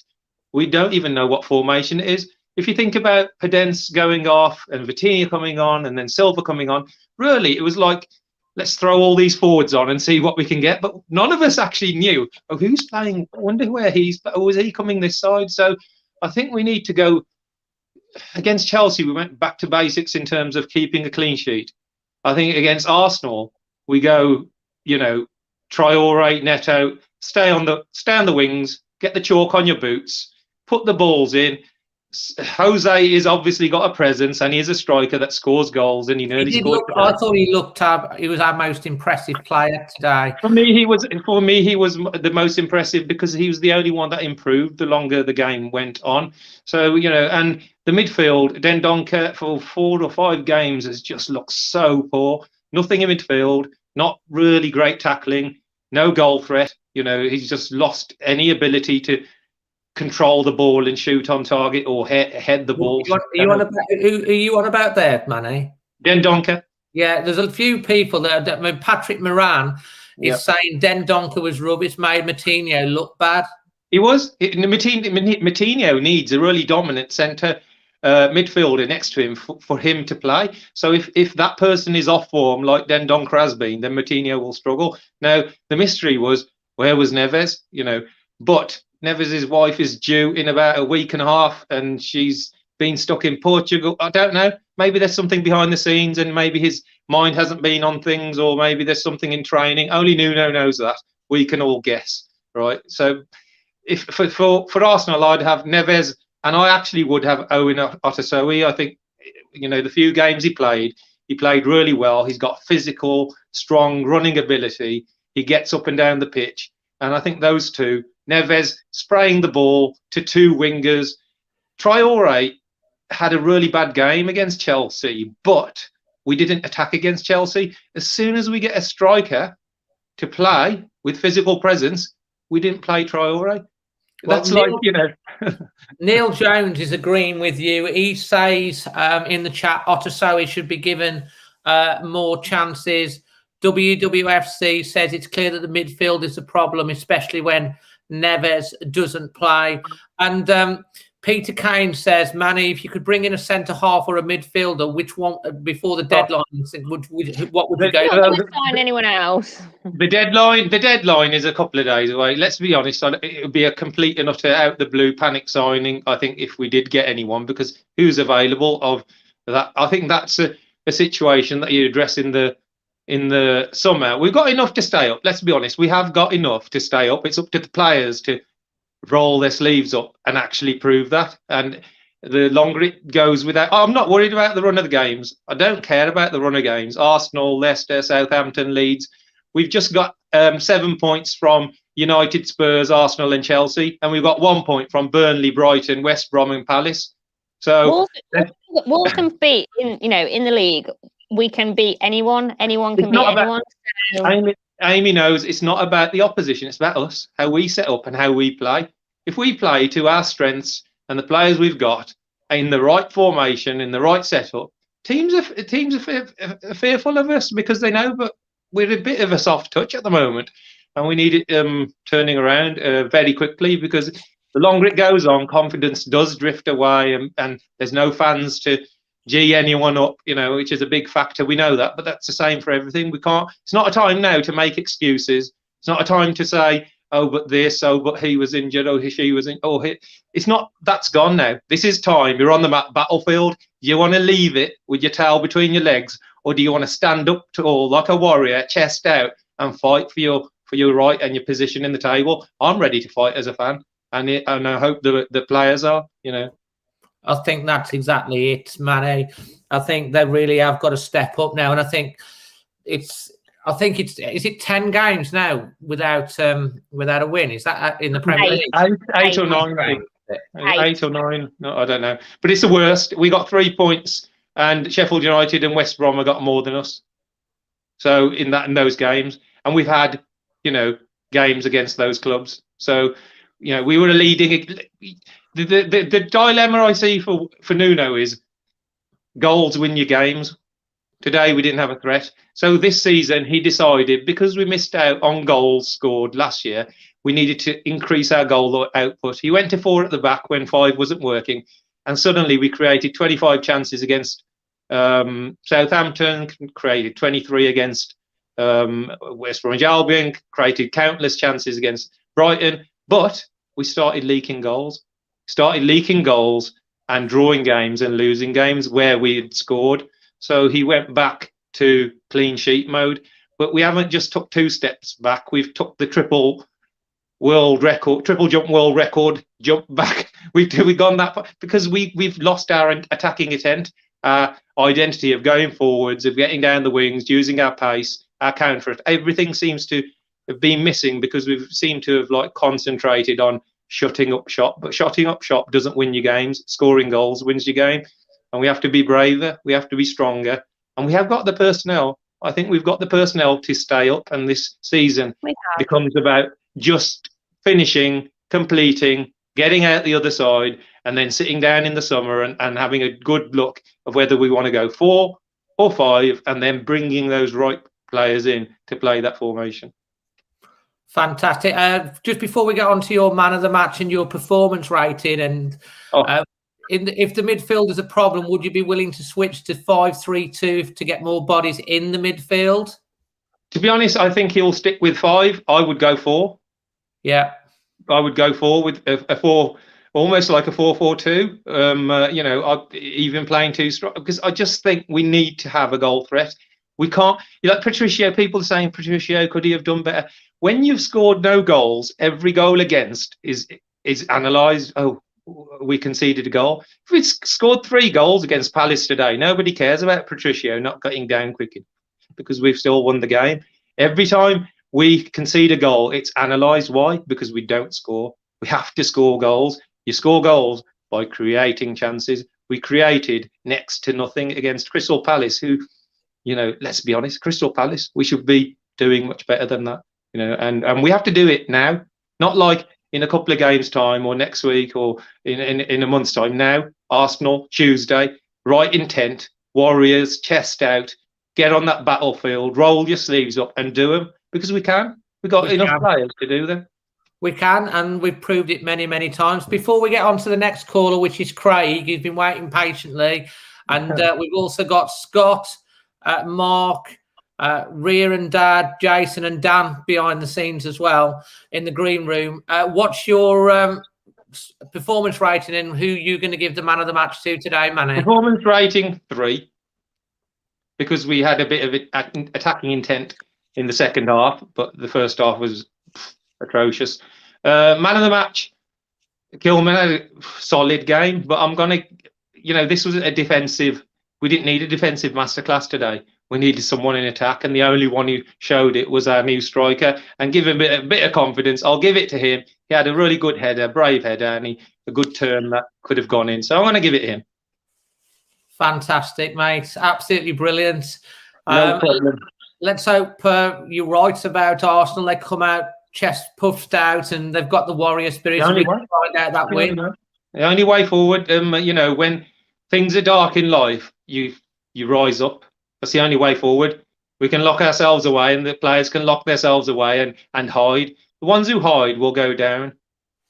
H: we don't even know what formation it is. If you think about Podence going off and Vitinha coming on and then Silva coming on, really it was like, let's throw all these forwards on and see what we can get. But none of us actually knew, oh, who's playing? I wonder where is he coming this side? So I think we need to go. Against Chelsea, we went back to basics in terms of keeping a clean sheet. I think against Arsenal, we go, you know, Traore, Neto, stay on the wings, get the chalk on your boots, put the balls in. Jose is obviously got a presence, and he is a striker that scores goals, and he nearly scored.
A: I thought he was our most impressive player today.
H: For me, he was the most impressive, because he was the only one that improved the longer the game went on. So, you know, and the midfield, Dendoncker for 4 or 5 games has just looked so poor. Nothing in midfield, not really great tackling, no goal threat. You know, he's just lost any ability to control the ball and shoot on target or head the ball.
A: Who are you on about there, Manny?
H: Dendoncker.
A: Yeah, there's a few people that I mean, Patrick Moran is saying Dendoncker was rubbish, made Moutinho look bad.
H: He was. Moutinho needs a really dominant centre midfielder next to him for him to play. So if that person is off form like Dendoncker has been, then Moutinho will struggle. Now, the mystery was, where was Neves? You know, but Neves' wife is due in about a week and a half, and she's been stuck in Portugal. I don't know. Maybe there's something behind the scenes, and maybe his mind hasn't been on things, or maybe there's something in training. Only Nuno knows that. We can all guess, right? So, if for Arsenal, I'd have Neves, and I actually would have Owen Otasowie. I think, you know, the few games he played really well. He's got physical, strong running ability. He gets up and down the pitch, and I think those two. Neves spraying the ball to 2 wingers. Traore had a really bad game against Chelsea, but we didn't attack against Chelsea. As soon as we get a striker to play with physical presence, we didn't play Traore.
A: Well,
H: That's like,
A: Neil Jones is agreeing with you. He says in the chat, Otasowie should be given more chances. WWFC says it's clear that the midfield is a problem, especially when Neves doesn't play. And Peter Kane says, Manny, if you could bring in a centre half or a midfielder, which one before the deadline? What would you go?
B: Not going to sign anyone else.
H: The deadline is a couple of days away. Let's be honest, it would be a complete and utter out the blue panic signing, I think, if we did get anyone, because who's available of that? I think that's a situation that you address in the summer. We've got enough to stay up. Let's be honest, we have got enough to stay up. It's up to the players to roll their sleeves up and actually prove that. And the longer it goes without, I'm not worried about the run of the games. I don't care about the run of games. Arsenal, Leicester, Southampton, Leeds. We've just got 7 points from United, Spurs, Arsenal, and Chelsea, and we've got 1 point from Burnley, Brighton, West Brom, and Palace. So
B: Wolves can beat in the league. We can beat anyone. Anyone can beat anyone.
H: Amy knows it's not about the opposition. It's about us, how we set up and how we play. If we play to our strengths and the players we've got in the right formation, in the right setup, teams are fearful of us because they know, but we're a bit of a soft touch at the moment, and we need it turning around very quickly, because the longer it goes on, confidence does drift away, and there's no fans to G anyone up, which is a big factor. We know that, but that's the same for everything. We can't. It's not a time now to make excuses. It's not a time to say, oh, but this, oh, but he was injured, oh, she was in, oh, it's not. That's gone now. This is time. You're on the battlefield. You want to leave it with your tail between your legs, or do you want to stand up tall like a warrior, chest out, and fight for your right and your position in the table? I'm ready to fight as a fan, and I hope the players are.
A: I think that's exactly it, Manny. I think they really have got to step up now, and I think it's is it 10 games now without a win? Is that in the Premier League?
H: Eight or nine. Eight or nine. No, I don't know. But it's the worst. We got 3 points, and Sheffield United and West Brom have got more than us. So in those games, and we've had games against those clubs. So we were leading. The dilemma I see for Nuno is goals win your games. Today we didn't have a threat. So this season he decided, because we missed out on goals scored last year, we needed to increase our goal output. He went to 4 at the back when 5 wasn't working, and suddenly we created 25 chances against Southampton, created 23 against West Bromwich Albion, created countless chances against Brighton, but we started leaking goals. And drawing games and losing games where we had scored. So he went back to clean sheet mode. But we haven't just took 2 steps back. We've took the triple jump world record jump back. We've gone that far because we've lost our attacking intent, our identity of going forwards, of getting down the wings, using our pace, our counter. Everything seems to have been missing because we've seemed to have concentrated on shutting up shop, but shutting up shop doesn't win you games. Scoring goals wins your game, and we have to be braver, we have to be stronger, and we have got the personnel. I think we've got the personnel to stay up, and this season becomes about just finishing, completing, getting out the other side, and then sitting down in the summer and having a good look of whether we want to go 4 or 5, and then bringing those right players in to play that formation.
A: Fantastic. Just before we get on to your man of the match and your performance rating, and if the midfield is a problem, would you be willing to switch to 5-3-2 to get more bodies in the midfield?
H: To be honest, I think he'll stick with 5. I would go 4.
A: Yeah,
H: I would go 4 with a 4, almost like a 4-4-2. Even playing 2 strong, because I just think we need to have a goal threat. We can't. Patricio. People are saying Patricio, could he have done better? When you've scored no goals, every goal against is analysed. Oh, we conceded a goal. If we'd scored 3 goals against Palace today, nobody cares about Patricio not getting down quickly, because we've still won the game. Every time we concede a goal, it's analysed. Why? Because we don't score. We have to score goals. You score goals by creating chances. We created next to nothing against Crystal Palace, who, let's be honest, Crystal Palace, we should be doing much better than that. And we have to do it now, not like in a couple of games' time, or next week, or in a month's time. Now, Arsenal, Tuesday, right intent, Warriors, chest out, get on that battlefield, roll your sleeves up and do them, because we can. We've got enough players to do them.
A: We can, and we've proved it many, many times. Before we get on to the next caller, which is Craig, he's been waiting patiently. And we've also got Scott, Mark, Rhea and Dad, Jason and Dan behind the scenes as well in the green room. What's your performance rating and who you're going to give the man of the match to today, Manny?
H: Performance rating 3, because we had a bit of attacking intent in the second half, but the first half was atrocious. Man of the match, Gilman had a solid game, but I'm going to, this was a defensive. We didn't need a defensive masterclass today. We needed someone in attack, and the only one who showed it was our new striker. And give him a bit of confidence. I'll give it to him. He had a really good header, brave header, and a good turn that could have gone in. So I'm going to give it to him.
A: Fantastic, mate. Absolutely brilliant.
H: No problem.
A: Let's hope you're right about Arsenal. They come out chest puffed out, and they've got the warrior spirit. So we can find out that win.
H: The only way forward, when things are dark in life, you rise up. That's the only way forward. We can lock ourselves away, and the players can lock themselves away and hide. The ones who hide will go down.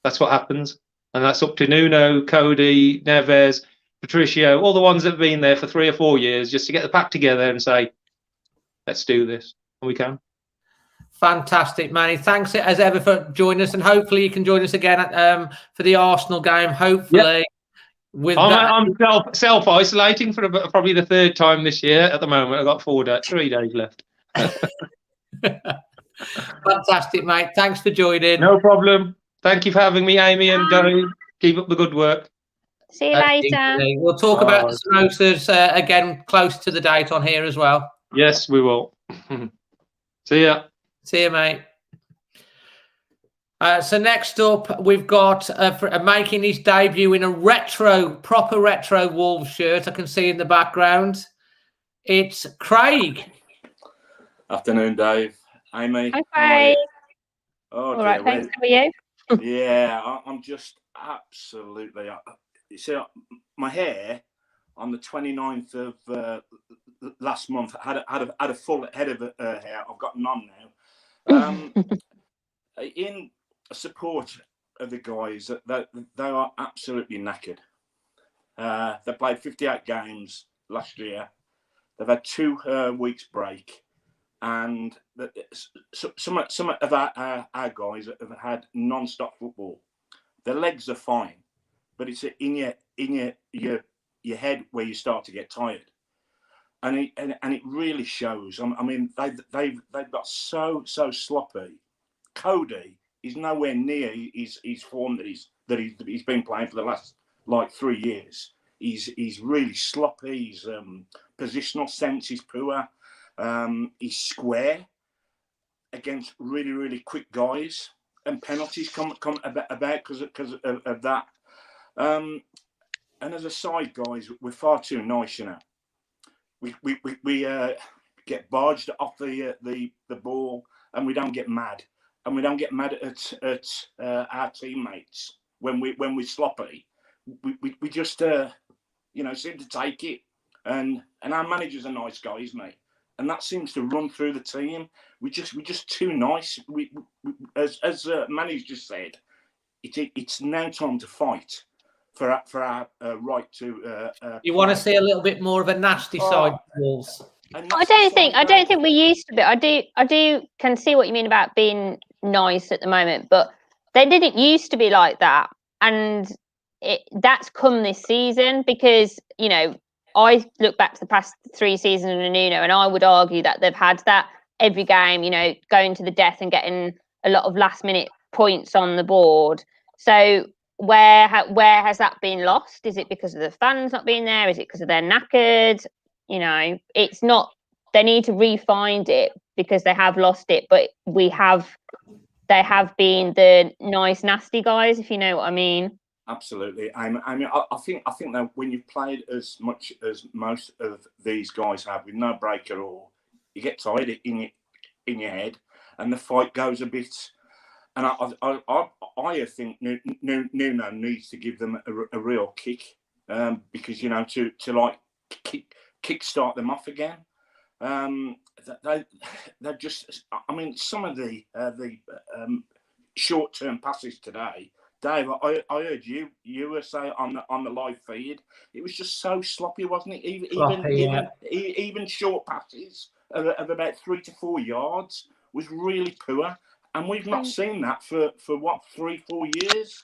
H: That's what happens. And that's up to Nuno, Cody, Neves, Patricio, all the ones that have been there for 3 or 4 years, just to get the pack together and say, let's do this. And we can.
A: Fantastic, Manny. Thanks as ever for joining us, and hopefully you can join us again for the Arsenal game. Hopefully. Yep.
H: I'm self-isolating for probably the 3rd time this year at the moment. I've got 3 days left.
A: Fantastic, mate. Thanks for joining.
H: No problem. Thank you for having me, Amy and Gary. Keep up the good work.
B: See you later.
A: We'll talk about the samosas again close to the date on here as well.
H: Yes, we will. See ya.
A: See you, mate. So next up, we've got making his debut in a proper retro Wolves shirt. I can see in the background. It's Craig.
I: Afternoon, Dave. Amy.
B: Hi, Craig.
I: Oh,
B: all right, thanks. How are you?
I: Yeah, I'm just absolutely. You see, my hair on the 29th of last month had a full head of hair. I've got none now. In support of the guys, they are absolutely knackered. They played 58 games last year. They've had 2 weeks break, and some of our guys have had non-stop football. Their legs are fine, but it's in your head where you start to get tired, and it really shows. I mean, they've got so sloppy. Cody is nowhere near his form that he's been playing for the last 3 years. He's really sloppy. His positional sense is poor. He's square against really quick guys, and penalties come about because of that. And as a side, guys, we're far too nice, We get barged off the ball, and we don't get mad. And we don't get mad at our teammates when we're sloppy. We just seem to take it. And our manager's a nice guy, isn't he? And that seems to run through the team. We're just too nice. As Manny's just said, it's now time to fight for our right to.
A: You want to see a little bit more of a nasty side to Wolves.
B: I don't think we used to be. I do can see what you mean about being nice at the moment, but they didn't used to be like that, and that's come this season because I look back to the past 3 seasons of Nuno, and I would argue that they've had that every game, going to the death and getting a lot of last minute points on the board. So where has that been lost? Is it because of the fans not being there? Is it because of they're knackered? It's not. They need to re-find it because they have lost it, but they have been the nice, nasty guys, if you know what I mean.
I: Absolutely. I think that when you've played as much as most of these guys have, with no break at all, you get tired in your head, and the fight goes a bit And I think Nuno needs to give them a real kick, because to like kick start them off again. They're just. I mean, some of the short-term passes today, Dave. I heard you were saying on the live feed, it was just so sloppy, wasn't it? Even short passes of about 3 to 4 yards was really poor, and we've not seen that for what, 3-4 years.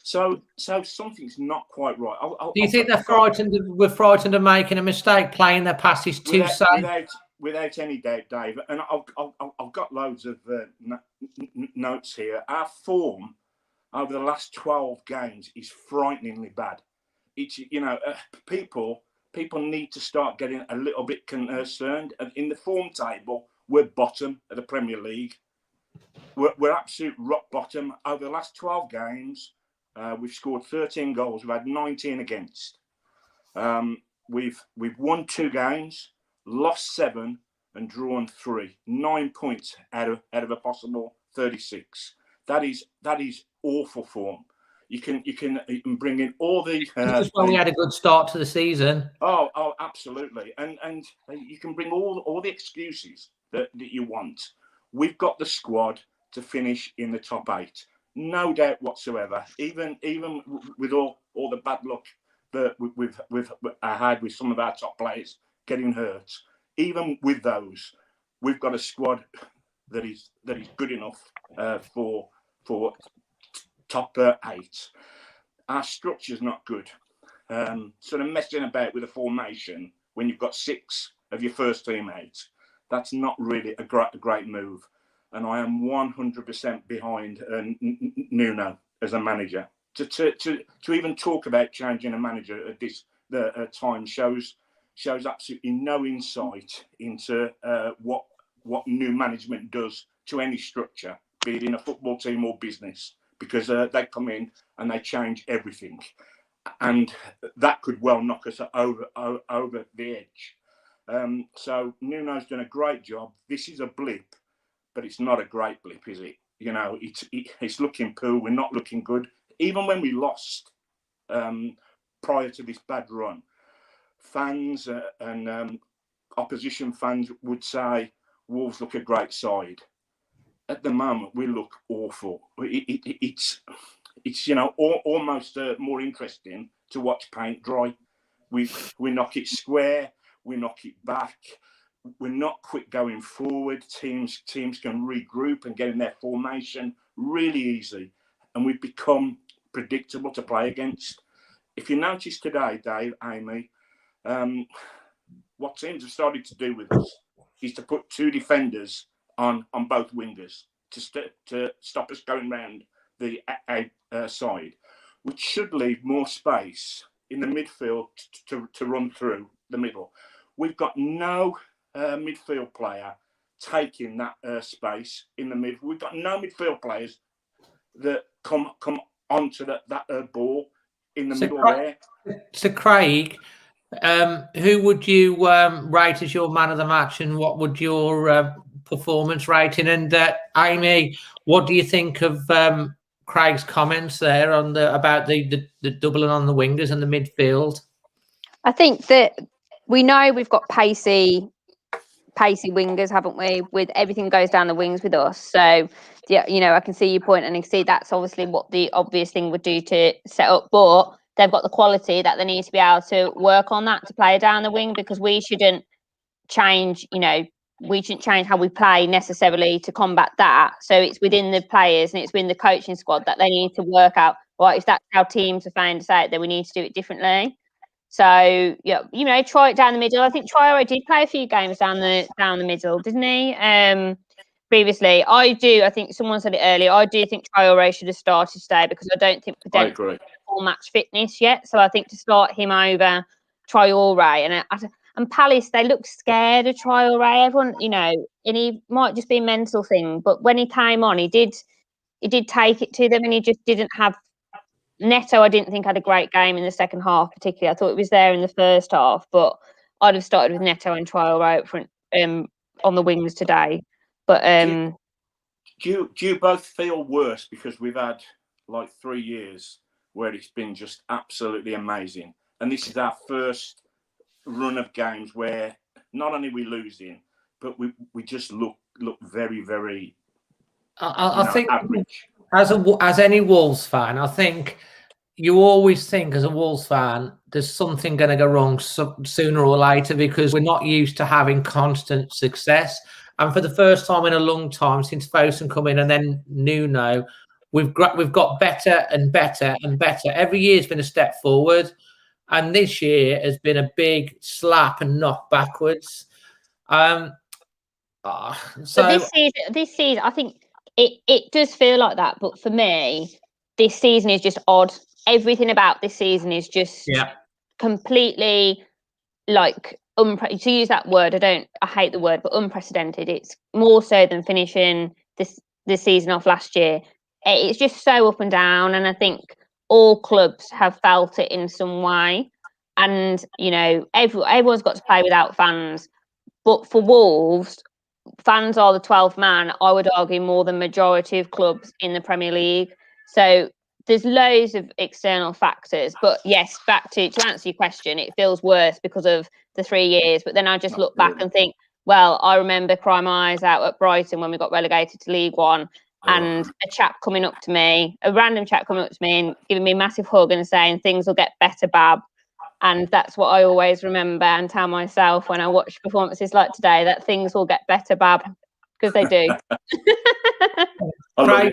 I: So something's not quite right.
A: Do you think we're frightened of making a mistake, playing their passes too safe?
I: Without any doubt, Dave. And I've got loads of notes here. Our form over the last 12 games is frighteningly bad. It's people need to start getting a little bit concerned. And in the form table, we're bottom of the Premier League. We're absolute rock bottom. Over the last 12 games, we've scored 13 goals. We've had 19 against. We've won 2 games, lost 7, and drawn 3. 9 points out of a possible 36. That is awful form. You can bring in all the.
A: Just when we had a good start to the season.
I: Oh, absolutely, and you can bring all the excuses that you want. We've got the squad to finish in the top 8, no doubt whatsoever. Even with all the bad luck that we've had with some of our top players getting hurt, even with those, we've got a squad that is good enough for top 8. Our structure's not good. Sort of messing about with a formation when you've got 6 of your first team out, that's not really a great move. And I am 100% behind Nuno as a manager. To even talk about changing a manager at this time shows absolutely no insight into what new management does to any structure, be it in a football team or business, because they come in and they change everything, and that could well knock us over the edge. So Nuno's done a great job. This is a blip, but it's not a great blip, is it? It's looking poor. We're not looking good. Even when we lost prior to this bad run, fans and opposition fans would say Wolves look a great side. At the moment, we look awful. It's almost more interesting to watch paint dry. We knock it square, we knock it back. We're not quick going forward. Teams can regroup and get in their formation really easy, and we've become predictable to play against. If you notice today, Dave, Amy, what teams have started to do with us is to put 2 defenders on both wingers to stop us going round the side, which should leave more space in the midfield to run through the middle. We've got no midfield player taking that space in the middle. We've got no midfield players that come onto that ball in the middle there.
A: So Craig, who would you rate as your man of the match, and what would your performance rating? And Amy, what do you think of Craig's comments there on about the doubling on the wingers and the midfield?
B: I think that we know we've got pacey wingers, haven't we? With everything goes down the wings with us. So yeah, I can see your point, and I can see that's obviously what the obvious thing would do to set up, but they've got the quality that they need to be able to work on that to play down the wing, because we shouldn't change, we shouldn't change how we play necessarily to combat that. So it's within the players and it's within the coaching squad that they need to work out, right, if that's how teams have found us out, then we need to do it differently. So, try it down the middle. I think Traore did play a few games down the middle, didn't he? Previously, I think someone said it earlier, I do think Traore should have started today, because I don't think
I: I agree.
B: Full match fitness yet. So I think to start him over Traore, and Palace, they look scared of Traore. Everyone, and he might just be a mental thing, but when he came on, he did take it to them, and he just didn't have. Neto, I didn't think had a great game in the second half, particularly. I thought it was there in the first half, but I'd have started with Neto and Traore out front on the wings today. But
I: Do you both feel worse because we've had like 3 years where it's been just absolutely amazing, and this is our first run of games where not only we losing, but we just look very, very
A: I think
I: average.
A: as any Wolves fan, I think you always think as a Wolves fan, there's something going to go wrong sooner or later because we're not used to having constant success. And for the first time in a long time since Fosun come in and then Nuno, we've got better and better and better. Every year's been a step forward, and this year has been a big slap and knock backwards. So
B: but this season, I think it does feel like that. But for me, this season is just odd. Everything about this season is just completely like to use that word. I hate the word, but unprecedented. It's more so than finishing this season off last year. It's just so up and down, and I think all clubs have felt it in some way. And everyone's got to play without fans, but for Wolves, fans are the 12th man. I would argue more than majority of clubs in the Premier League. So there's loads of external factors, but yes, back to answer your question, it feels worse because of the 3 years. But then I just look back and think, well, I remember crying my eyes out at Brighton when we got relegated to League One, and a random chap coming up to me and giving me a massive hug and saying things will get better, Bab. And that's what I always remember and tell myself when I watch performances like today, that things will get better, Bab, because they do.
I: I love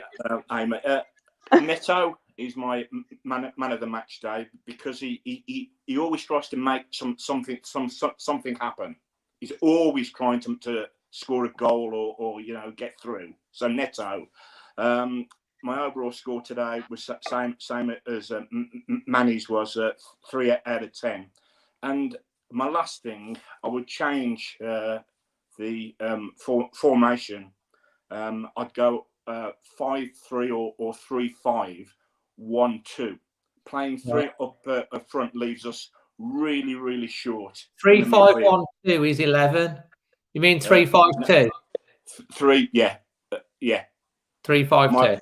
I: it, Neto is my man of the match day because he always tries to make something happen. He's always trying to score a goal or get through. So Neto, my overall score today was same as Manny's was 3 out of 10. And my last thing, I would change the formation. I'd go 5-3 or 3-5-1-2. Playing 3 up front leaves us really, really short.
A: 3-5-1-2 is 11. You mean 3-5-2?
I: 3, yeah.
A: 3-5-2.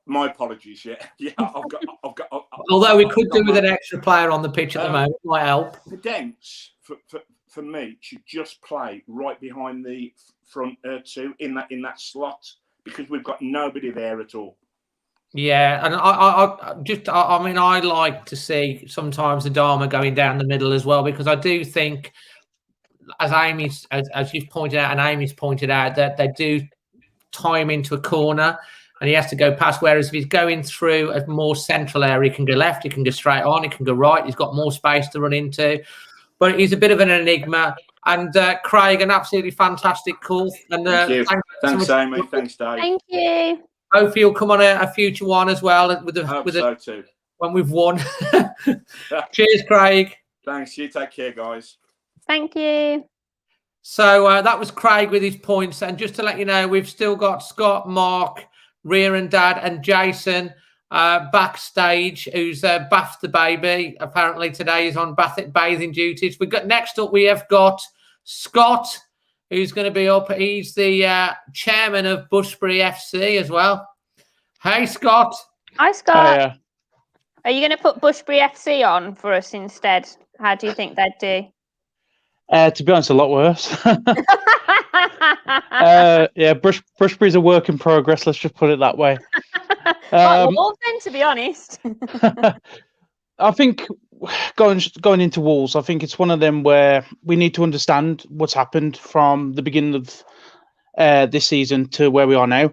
I: My apologies. Yeah. I've got.
A: Although we could do with an extra player on the pitch at the moment, might help.
I: The Dents, for me, should just play right behind the front 2 in that slot because we've got nobody there at all.
A: Yeah, and I like to see sometimes the Dharma going down the middle as well because I do think, as you've pointed out and Amy's pointed out, that they do tie him into a corner and he has to go past. Whereas if he's going through a more central area, he can go left, he can go straight on, he can go right. He's got more space to run into. But he's a bit of an enigma. And Craig, an absolutely fantastic call. And
I: thank you. Thanks, Amy. Thanks, Dave.
B: Thank you.
A: Hopefully you'll come on a future one as well
I: too.
A: When we've won. Cheers, Craig.
I: Thanks. You take care, guys.
B: Thank you.
A: So that was Craig with his points. And just to let you know, we've still got Scott, Mark, Rhea and Dad, and Jason backstage, who's bathed the baby. Apparently today is on bathing duties. Next up we have got Scott, who's going to be up. He's the chairman of Bushbury FC as well. Hey, Scott.
B: Hi, Scott. Are you going to put Bushbury FC on for us instead? How do you think they'd do?
J: To be honest, a lot worse. Bushbury's a work in progress. Let's just put it that way.
B: Wolves, then, to be honest.
J: I think going into Wolves, I think it's one of them where we need to understand what's happened from the beginning of this season to where we are now.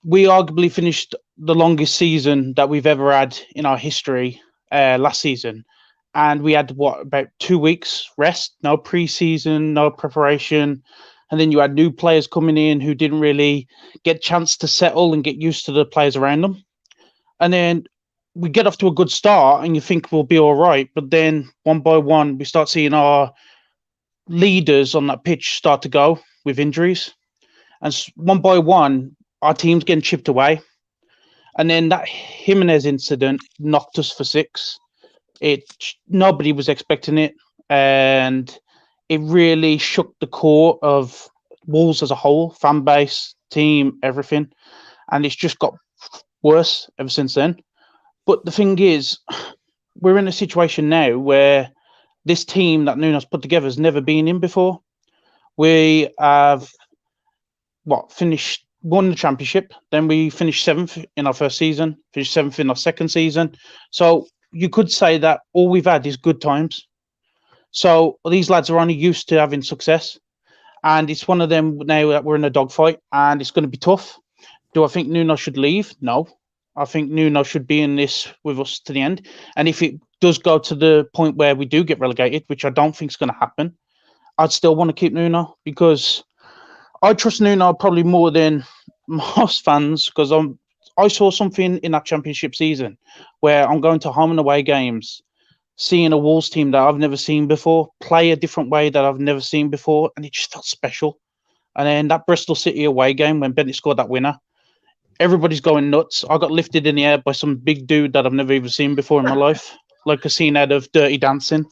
J: We arguably finished the longest season that we've ever had in our history last season. And we had, about 2 weeks rest, no pre-season, no preparation. And then you had new players coming in who didn't really get a chance to settle and get used to the players around them. And then we get off to a good start and you think we'll be all right. But then one by one, we start seeing our leaders on that pitch start to go with injuries. And one by one, our team's getting chipped away. And then that Jimenez incident knocked us for 6. Nobody was expecting it, and it really shook the core of Wolves as a whole, fan base, team, everything. and it's just got worse ever since then. But the thing is, we're in a situation now where this team that Nuno's put together has never been in before. We have won the championship, then we finished 7th in our first season, finished 7th in our second season. So you could say that all we've had is good times. So these lads are only used to having success, and it's one of them now that we're in a dogfight, and it's going to be tough. Do I think Nuno should leave? No. I think Nuno should be in this with us to the end. And if it does go to the point where we do get relegated, which I don't think is going to happen, I'd still want to keep Nuno, because I trust Nuno probably more than most fans, because I saw something in that championship season where I'm going to home and away games, seeing a Wolves team that I've never seen before play a different way that I've never seen before, and it just felt special. And then that Bristol City away game when Bennett scored that winner, everybody's going nuts. I got lifted in the air by some big dude that I've never even seen before in my life, like a scene out of Dirty Dancing.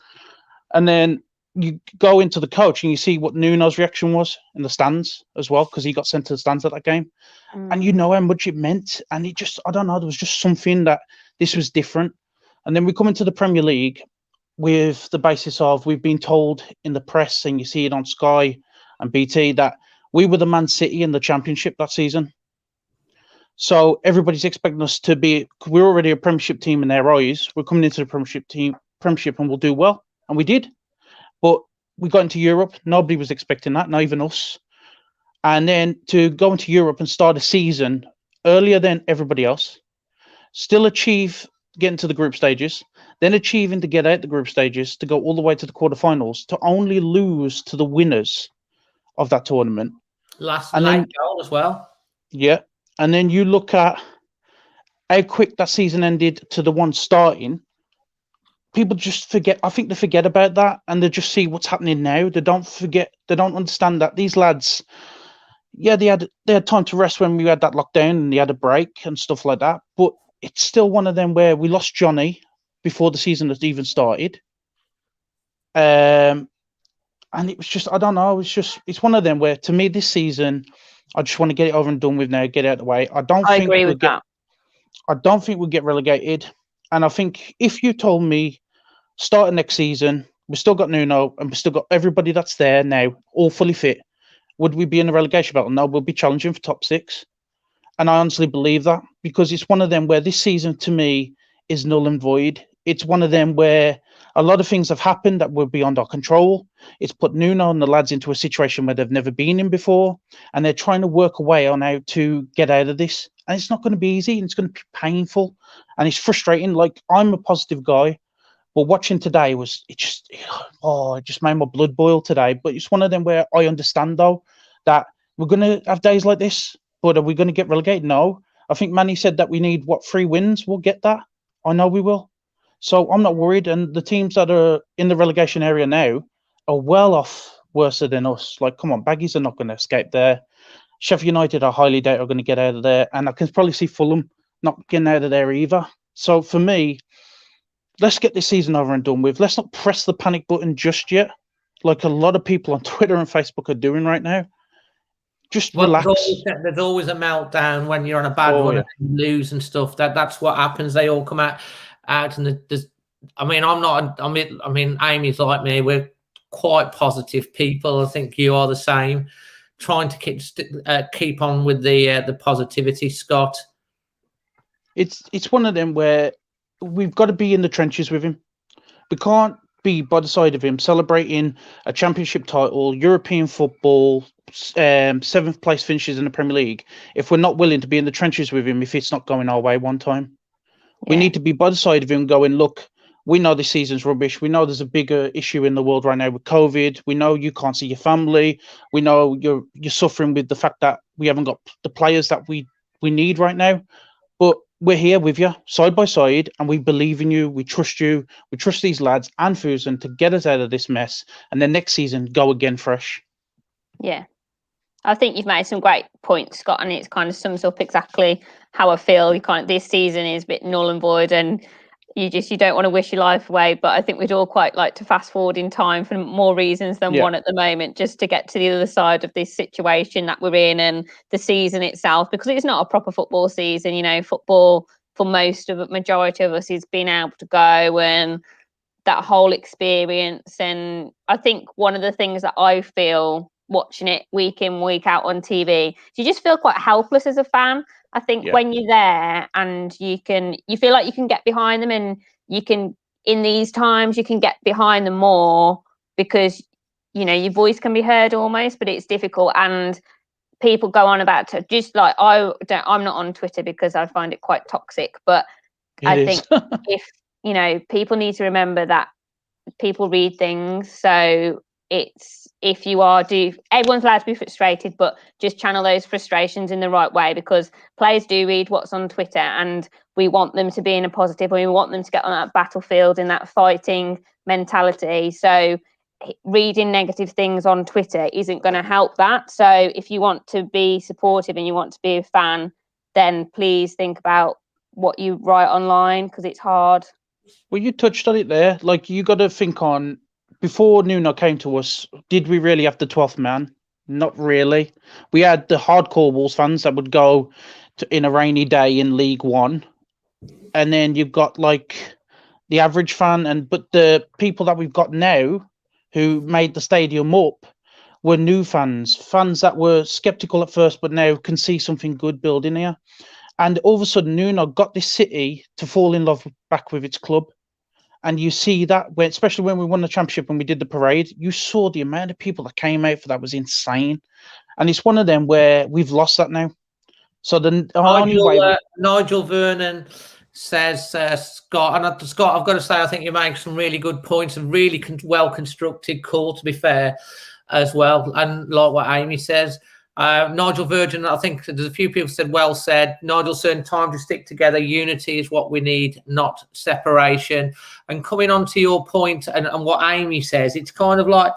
J: And then you go into the coach and you see what Nuno's reaction was in the stands as well, because he got sent to the stands at that game. And you know how much it meant. And it just, I don't know, there was just something that this was different. And then we come into the Premier League with the basis of, we've been told in the press, and you see it on Sky and BT, that we were the Man City in the Championship that season. So everybody's expecting us to be, we're already a Premiership team in their eyes. We're coming into the Premiership and we'll do well. And we did. But we got into Europe. Nobody was expecting that, not even us. And then to go into Europe and start a season earlier than everybody else, still achieve getting to the group stages, then achieving to get out the group stages, to go all the way to the quarterfinals, to only lose to the winners of that tournament.
A: Last
J: and
A: late
J: then,
A: goal as well.
J: Yeah. And then you look at how quick that season ended to the one starting. People just forget. I think they forget about that, and they just see what's happening now. They don't forget. They don't understand that these lads, yeah, they had time to rest when we had that lockdown and they had a break and stuff like that. But it's still one of them where we lost Johnny before the season had even started. And it was just, I don't know. It's one of them where, to me, this season, I just want to get it over and done with now. Get it out of the way. I agree with that. I don't think we'll get relegated. And I think if you told me starting next season, we've still got Nuno and we've still got everybody that's there now, all fully fit, would we be in a relegation battle? No, we'll be challenging for top 6. And I honestly believe that, because it's one of them where this season, to me, is null and void. It's one of them where a lot of things have happened that were beyond our control. It's put Nuno and the lads into a situation where they've never been in before, and they're trying to work a way on how to get out of this. And it's not going to be easy, and it's going to be painful, and it's frustrating. Like, I'm a positive guy, but watching today it just made my blood boil today. But it's one of them where I understand, though, that we're going to have days like this, but are we going to get relegated? No. I think Manny said that we need, 3 wins? We'll get that. I know we will. So I'm not worried. And the teams that are in the relegation area now are well off worse than us. Like, come on, Baggies are not going to escape there. Sheffield United, I highly doubt, are going to get out of there. And I can probably see Fulham not getting out of there either. So for me, let's get this season over and done with. Let's not press the panic button just yet, like a lot of people on Twitter and Facebook are doing right now. Just relax.
A: There's always a meltdown when you're on a bad run and you lose and stuff. That's what happens. They all come out and there's. I mean, Amy's like me. We're quite positive people. I think you are the same. Trying to keep on with the positivity, Scott.
J: It's one of them where we've got to be in the trenches with him. We can't be by the side of him celebrating a championship title, European football, 7th place finishes in the Premier League, if we're not willing to be in the trenches with him if it's not going our way one time. Yeah. We need to be by the side of him going, look, we know this season's rubbish. We know there's a bigger issue in the world right now with COVID. We know you can't see your family. We know you're suffering with the fact that we haven't got the players that we need right now. But we're here with you, side by side, and we believe in you. We trust you. We trust these lads and Fusen to get us out of this mess, and then next season go again fresh.
B: Yeah. I think you've made some great points, Scott, and it kind of sums up exactly how I feel. This season is a bit null and void, and you don't want to wish your life away, but I think we'd all quite like to fast forward in time for more reasons than one at the moment, just to get to the other side of this situation that we're in and the season itself, because it's not a proper football season. You know, football for majority of us is being able to go and that whole experience. And I think one of the things that I feel watching it week in, week out on TV, you just feel quite helpless as a fan. I think when you're there and you feel like you can get behind them, and you can, in these times, you can get behind them more because, you know, your voice can be heard almost, but it's difficult. And people go on about it, just like I'm not on Twitter because I find it quite toxic, but I think if, you know, people need to remember that people read things. So it's, if you everyone's allowed to be frustrated, but just channel those frustrations in the right way, because players do read what's on Twitter, and we want them to be in a positive, and we want them to get on that battlefield in that fighting mentality. So reading negative things on Twitter isn't going to help that. So if you want to be supportive and you want to be a fan, then please think about what you write online, because it's hard.
J: Well, you touched on it there. Like, you got to think on, before Nuno came to us, did we really have the 12th man? Not really. We had the hardcore Wolves fans that would go in a rainy day in League One. And then you've got like the average fan, but the people that we've got now who made the stadium up were new fans that were skeptical at first, but now can see something good building here. And all of a sudden, Nuno got this city to fall in love back with its club. And you see that, especially when we won the championship and we did the parade, you saw the amount of people that came out for that was insane. And it's one of them where we've lost that now. So
A: Nigel Vernon says, Scott, and Scott, I've got to say, I think you make some really good points, and really well-constructed call, to be fair, as well. And like what Amy says, Nigel Virgin, I think there's a few people said, well said. Nigel said, time to stick together. Unity is what we need, not separation. And coming on to your point and what Amy says, it's kind of like,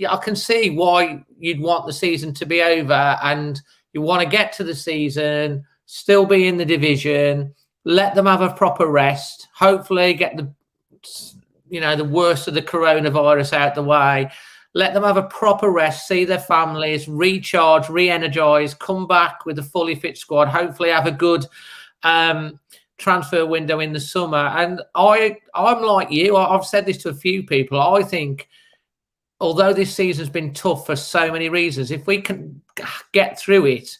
A: I can see why you'd want the season to be over, and you want to get to the season, still be in the division, let them have a proper rest, hopefully get the worst of the coronavirus out the way. Let them have a proper rest, see their families, recharge, re-energize, come back with a fully fit squad, hopefully have a good transfer window in the summer. And I'm like you, I've said this to a few people, I think, although this season's been tough for so many reasons, if we can get through it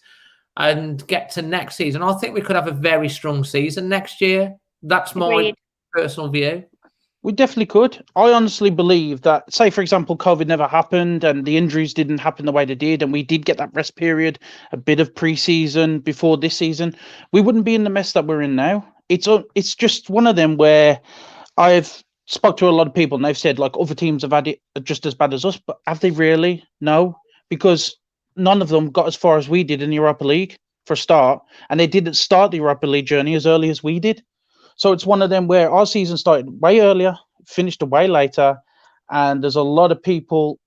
A: and get to next season, I think we could have a very strong season next year. That's my personal view.
J: We definitely could. I honestly believe that, say, for example, COVID never happened and the injuries didn't happen the way they did, and we did get that rest period, a bit of pre-season before this season, we wouldn't be in the mess that we're in now. It's just one of them where I've spoke to a lot of people and they've said, like, other teams have had it just as bad as us, but have they really? No, because none of them got as far as we did in the Europa League for a start, and they didn't start the Europa League journey as early as we did. So it's one of them where our season started way earlier, finished way later, and there's a lot of people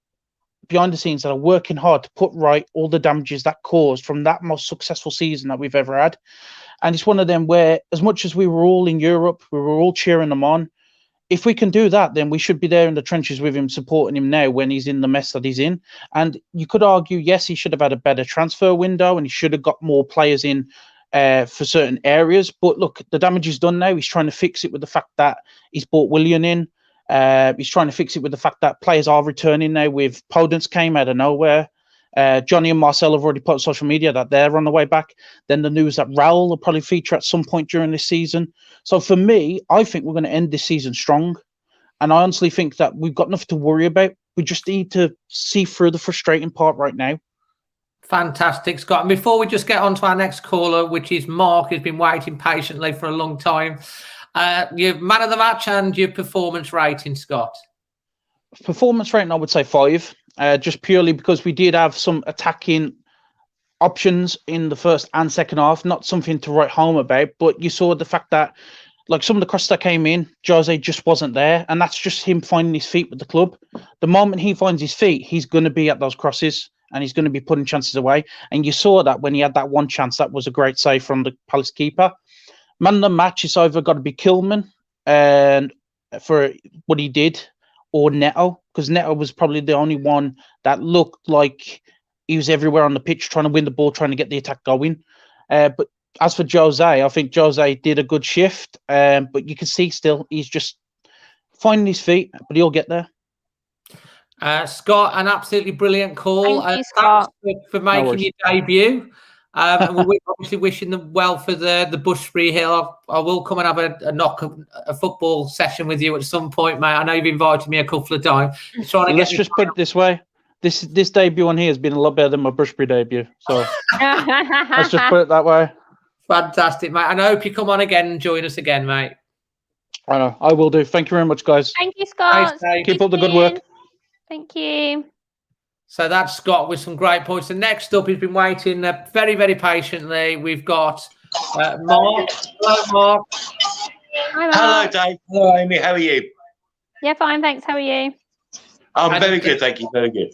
J: behind the scenes that are working hard to put right all the damages that caused from that most successful season that we've ever had. And it's one of them where, as much as we were all in Europe, we were all cheering them on, if we can do that, then we should be there in the trenches with him, supporting him now when he's in the mess that he's in. And you could argue, yes, he should have had a better transfer window and he should have got more players in for certain areas. But look, the damage is done now. He's trying to fix it with the fact that he's brought Willian in. He's trying to fix it with the fact that players are returning now, with Podence came out of nowhere. Johnny and Marcel have already put on social media that they're on the way back. Then the news that Raul will probably feature at some point during this season. So for me, I think we're going to end this season strong. And I honestly think that we've got nothing to worry about. We just need to see through the frustrating part right now.
A: Fantastic, Scott. And before we just get on to our next caller, which is Mark, who's been waiting patiently for a long time, your man of the match and your performance rating, Scott.
J: Performance rating, I would say 5. Just purely because we did have some attacking options in the first and second half, not something to write home about, but you saw the fact that, like, some of the crosses that came in, Jose just wasn't there, and that's just him finding his feet with the club. The moment he finds his feet, he's going to be at those crosses and he's going to be putting chances away, and you saw that when he had that one chance. That was a great save from the Palace keeper. Man of the match is either got to be Kilman, and for what he did, or Neto, because Neto was probably the only one that looked like he was everywhere on the pitch, trying to win the ball, trying to get the attack going. But as for Jose, I think Jose did a good shift, but you can see still he's just finding his feet, but he'll get there.
A: Scott, an absolutely brilliant call.
B: Thank you, Scott.
A: Thanks for making your debut. And we're obviously wishing them well for the Bushbury Hill. I will come and have a football session with you at some point, mate. I know you've invited me a couple of times.
J: Let's just put it this way. This debut on here has been a lot better than my Bushbury debut. So let's just put it that way.
A: Fantastic, mate. And I hope you come on again and join us again, mate.
J: I know. I will do. Thank you very much, guys.
B: Thank you, Scott.
J: Keep up the good work.
B: Thank you.
A: So that's Scott with some great points. And next up, he's been waiting very, very patiently. We've got Mark. Hello, Mark.
B: Hi, Mark.
K: Hello, Dave. Hello, Amy. How are you?
B: Yeah, fine, thanks. How are you?
K: I'm very good, thank you. Very good.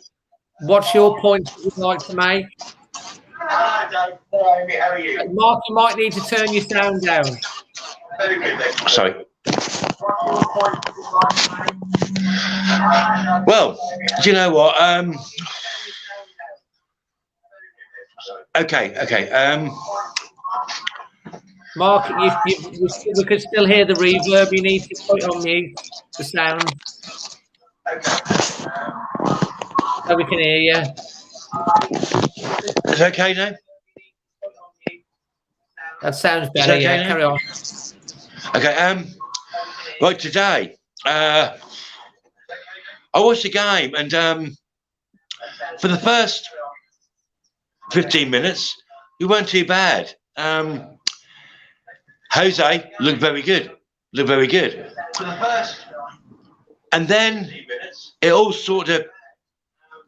A: What's your point that you'd like to make?
K: Hello, Dave. Hello, Amy. How are you?
A: Mark, you might need to turn your sound down.
K: Very good, thank you. Sorry. Well, do you know what? Okay.
A: Mark, we can still hear the reverb. You need to put it on mute, the sound. So we can hear you.
K: Is it okay now?
A: That sounds better.
K: Okay,
A: Yeah, carry on.
K: Okay. Right, today, I watched the game, and for the first 15 minutes, we weren't too bad. Jose looked very good. And then it all sort of,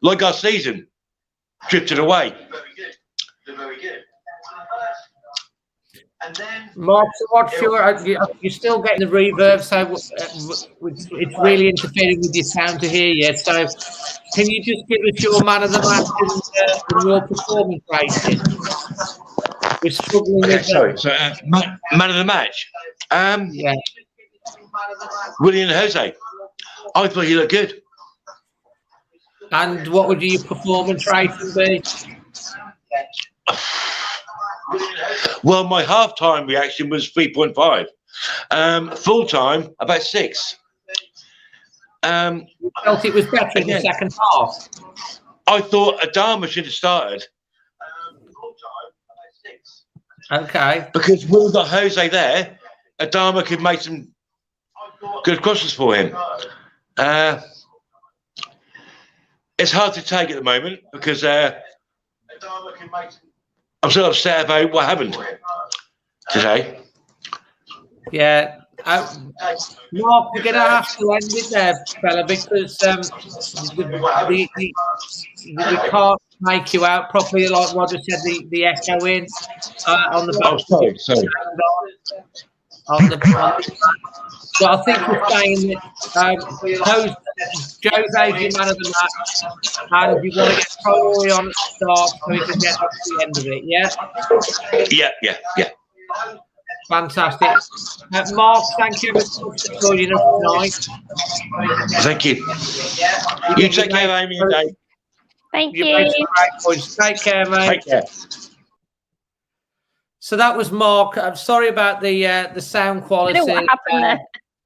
K: like our season, drifted away.
A: Mark, so what's you're still getting the reverb, so it's really interfering with your sound to hear you. So can you just give us your man of the match and your performance rating? We're struggling with
K: sorry. So, man of the match.
A: Yeah.
K: William Jose. I thought he looked good.
A: And what would your performance rating be?
K: Well, my half-time reaction was 3.5. Full-time, about 6.
A: You felt it was better in the second half?
K: I thought Adama should have started.
A: Okay.
K: Because we've got Jose there, Adama could make some good crosses for him. It's hard to take at the moment because I'm still upset about what happened today.
A: Yeah. Mark, we're going to have to end it there, fella, because we can't make you out properly, like Roger said, the echoing on the back.
K: Oh, sorry.
A: On the so I think we're saying that Jose's your man of the match, and you want to get Troy on at the start so we can get up to the end of it, yeah?
K: Yeah.
A: Fantastic. Mark, thank you for joining us tonight.
K: Thank you. You take care, Amy and Dave.
B: Thank you.
A: Made some great points. Take care, mate.
K: Take care.
A: So that was Mark. I'm sorry about the sound quality.
B: I don't know what happened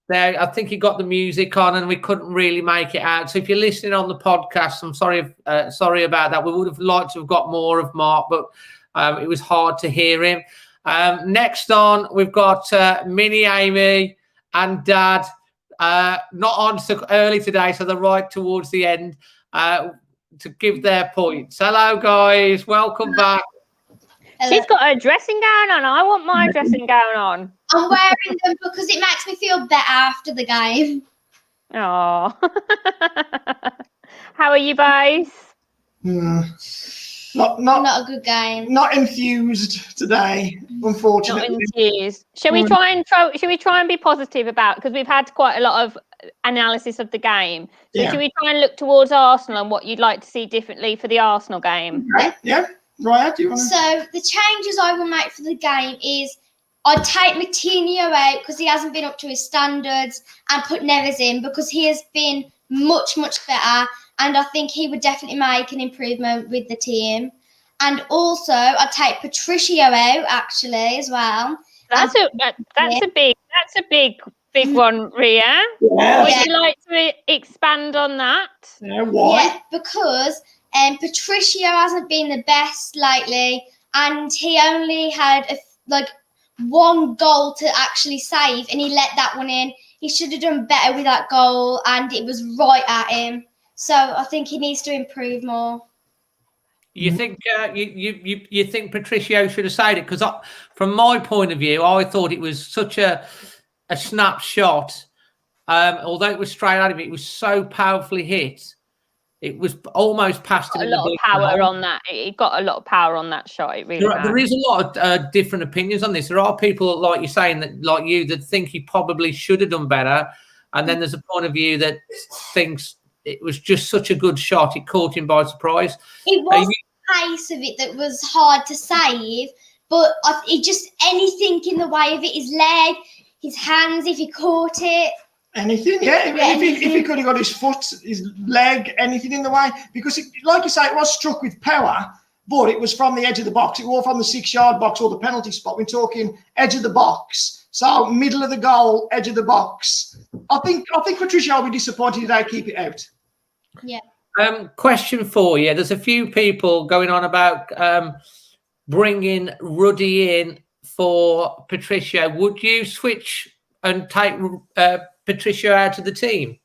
A: there. I think he got the music on and we couldn't really make it out. So if you're listening on the podcast, I'm sorry about that. We would have liked to have got more of Mark, but it was hard to hear him. Next on, we've got Minnie, Amy and Dad. Not on so early today, so they're right towards the end to give their points. Hello, guys. Welcome back.
L: Hello.
B: She's got her dressing gown on. I want my dressing gown on.
L: I'm wearing them because it makes me feel better after the game.
B: Oh. How are you guys?
L: Not a good game.
M: Not enthused today, unfortunately.
B: Not enthused. Shall we try and be positive about, because we've had quite a lot of analysis of the game. So should we try and look towards Arsenal and what you'd like to see differently for the Arsenal game?
M: Okay, yeah. Raya, do you want to?
L: So the changes I will make for the game is I'd take Martinho out because he hasn't been up to his standards, and put Neves in because he has been much, much better. And I think he would definitely make an improvement with the team. And also, I'd take Patricio out actually as well.
B: That's a big one, Ria.
M: Yeah.
B: Would you like to expand on that?
M: Yeah, why?
L: Yeah, because Patricio hasn't been the best lately, and he only had one goal to actually save, and he let that one in. He should have done better with that goal, and it was right at him. So I think he needs to improve more.
A: You think you think Patricio should have saved it? Because from my point of view, I thought it was such a snapshot. Although it was straight at him, it was so powerfully hit. It was almost past him.
B: A lot of power on that. It got a lot of power on that shot. It really.
A: There is a lot of different opinions on this. There are people like you're saying that think he probably should have done better, and then there's a point of view that thinks it was just such a good shot. It caught him by surprise.
L: It was the pace of it that was hard to save, but it just anything in the way of it, his leg, his hands, if he caught it.
M: Anything, yeah. If he could have got his foot, his leg, anything in the way, because like you say, it was struck with power, but it was from the edge of the box. It was from the 6-yard box or the penalty spot. We're talking edge of the box, so middle of the goal, edge of the box. I think Patricia will be disappointed if they keep it out.
L: Yeah.
A: Question for you. There's a few people going on about bringing Ruddy in for Patricia. Would you switch and take Patricia out of the team?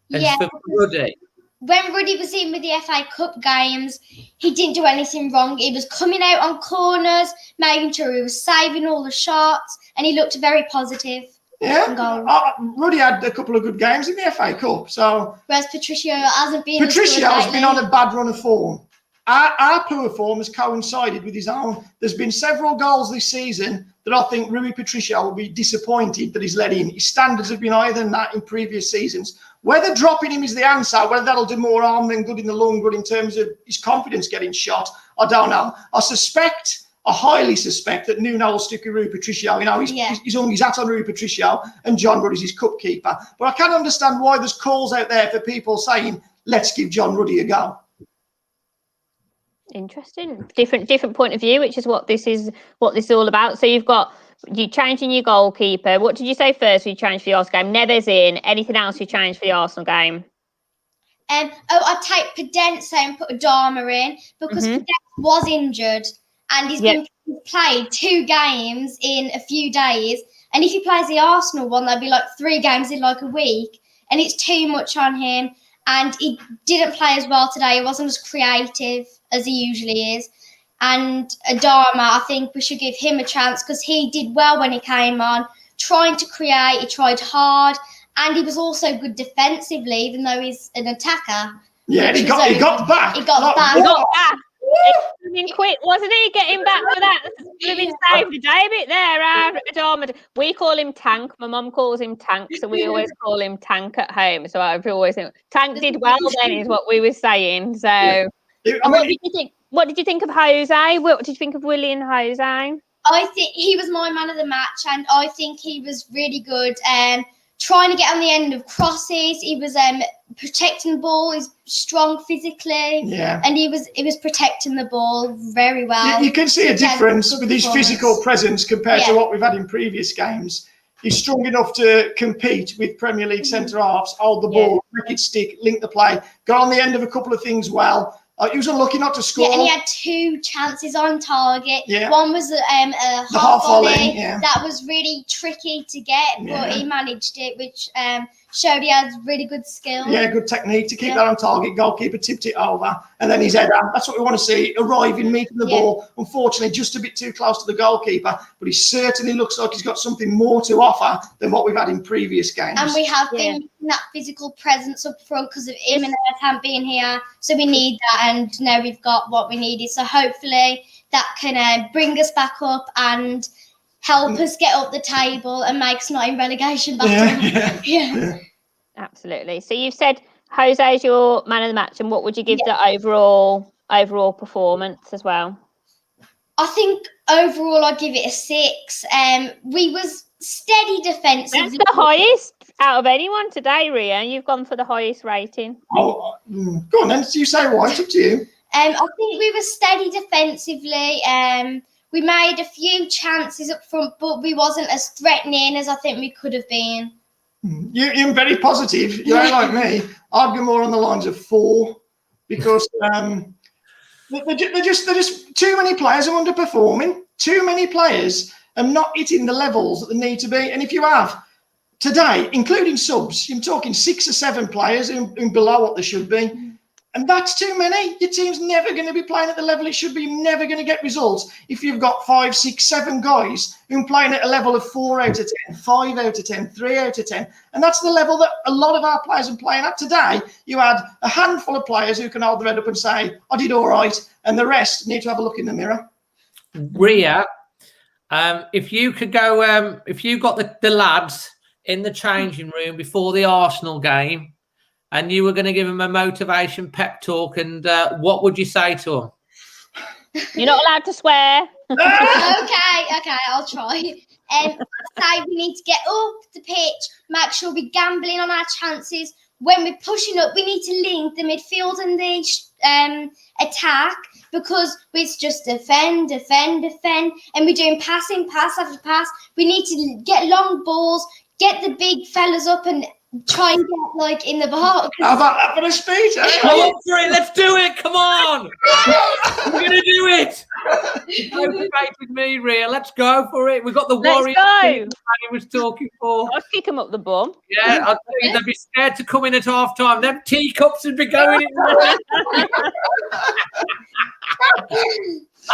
L: Yeah.
A: For Ruddy?
L: When Ruddy was in with the FA Cup games, he didn't do anything wrong. He was coming out on corners, making sure he was saving all the shots, and he looked very positive.
M: Yeah, Ruddy had a couple of good games in the FA Cup. So
L: whereas Patricio hasn't been.
M: Patricio has been on a bad run of form. Our poor form has coincided with his own. There's been several goals this season that I think Rui Patricio will be disappointed that he's let in. His standards have been higher than that in previous seasons. Whether dropping him is the answer, whether that'll do more harm than good in the long run in terms of his confidence getting shot, I don't know. I highly suspect that Nuno will stick with Rui Patricio. You know, he's hung his hat on Rui Patricio and John Ruddy's his cup keeper. But I can understand why there's calls out there for people saying, let's give John Ruddy a go.
B: Interesting. Different point of view, which is what this is all about. So you changing your goalkeeper. What did you say first? You changed for the Arsenal game. Neves in. Anything else you changed for the Arsenal game?
L: I'd take Pedence and put Adama in because Pedence was injured and he's been played 2 games in a few days. And if he plays the Arsenal one, that'd be like 3 games in like a week, and it's too much on him. And he didn't play as well today. He wasn't as creative as he usually is. And Adama, I think we should give him a chance because he did well when he came on, trying to create. He tried hard, and he was also good defensively, even though he's an attacker.
M: Yeah, he got back.
L: He got back.
B: Quick, wasn't he? Getting back for that. Living saved the day a bit there. Adama. We call him Tank. My mum calls him Tank, so we always call him Tank at home. So I've always think Tank did well then, is what we were saying. So, what did you think? What did you think of Jose? What did you think of Willie and Jose?
L: I think he was my man of the match, and I think he was really good. Trying to get on the end of crosses, he was protecting the ball. He's strong physically, and he was protecting the ball very well.
M: You can see a difference with his physical presence compared to what we've had in previous games. He's strong enough to compete with Premier League centre halves, hold the ball, make it stick, link the play, got on the end of a couple of things well. He was unlucky not to score.
L: Yeah, and he had 2 chances on target.
M: Yeah.
L: One was a half volley. That was really tricky to get, but he managed it, which showed he has really good skill.
M: Yeah, good technique to keep that on target. Goalkeeper tipped it over, and then his header. That's what we want to see, arriving, meeting the ball. Unfortunately, just a bit too close to the goalkeeper, but he certainly looks like he's got something more to offer than what we've had in previous games.
L: And we have been missing that physical presence up front because of him and Eartham being here, so we need that, and now we've got what we needed. So hopefully that can bring us back up and help us get up the table and make us not in relegation battle. Yeah.
B: Absolutely. So you've said Jose is your man of the match, and what would you give the overall performance as well?
L: I think overall, I'd give it a 6. We was steady defensively.
B: That's the highest out of anyone today, Ria. You've gone for the highest rating.
M: Oh, go on then. You say why? It's up to you.
L: I think we were steady defensively. We made a few chances up front, but we wasn't as threatening as I think we could have been.
M: You're very positive. You ain't like me. I'd go more on the lines of 4 because they're just too many players are underperforming. Too many players are not hitting the levels that they need to be. And if you have today, including subs, you're talking 6 or 7 players who below what they should be. And that's too many. Your team's never going to be playing at the level it should be. You're never going to get results if you've got 5, 6, 7 guys who are playing at a level of 4 out of 10, 5 out of 10, 3 out of 10. And that's the level that a lot of our players are playing at today. You had a handful of players who can hold their head up and say, I did all right. And the rest need to have a look in the mirror.
A: Ria, if you could go, if you got the lads in the changing room before the Arsenal game, and you were going to give them a motivation pep talk, and what would you say to them?
B: You're not allowed to swear.
L: Okay, I'll try. I'd say we need to get up the pitch, make sure we're gambling on our chances. When we're pushing up, we need to link the midfield and the attack, because it's just defend, and we're doing pass after pass. We need to get long balls, get the big fellas up and try and get like in the box.
M: How about that for a speech?
A: Go up for it. Let's do it. Come on. We're going to do it. Motivate with me, Ria. Let's go for it. We've got the Warriors. Manny was talking for.
B: I'll kick them up the bum.
A: Yeah, I'll tell you, they'd be scared to come in at half time. Them teacups would be going in.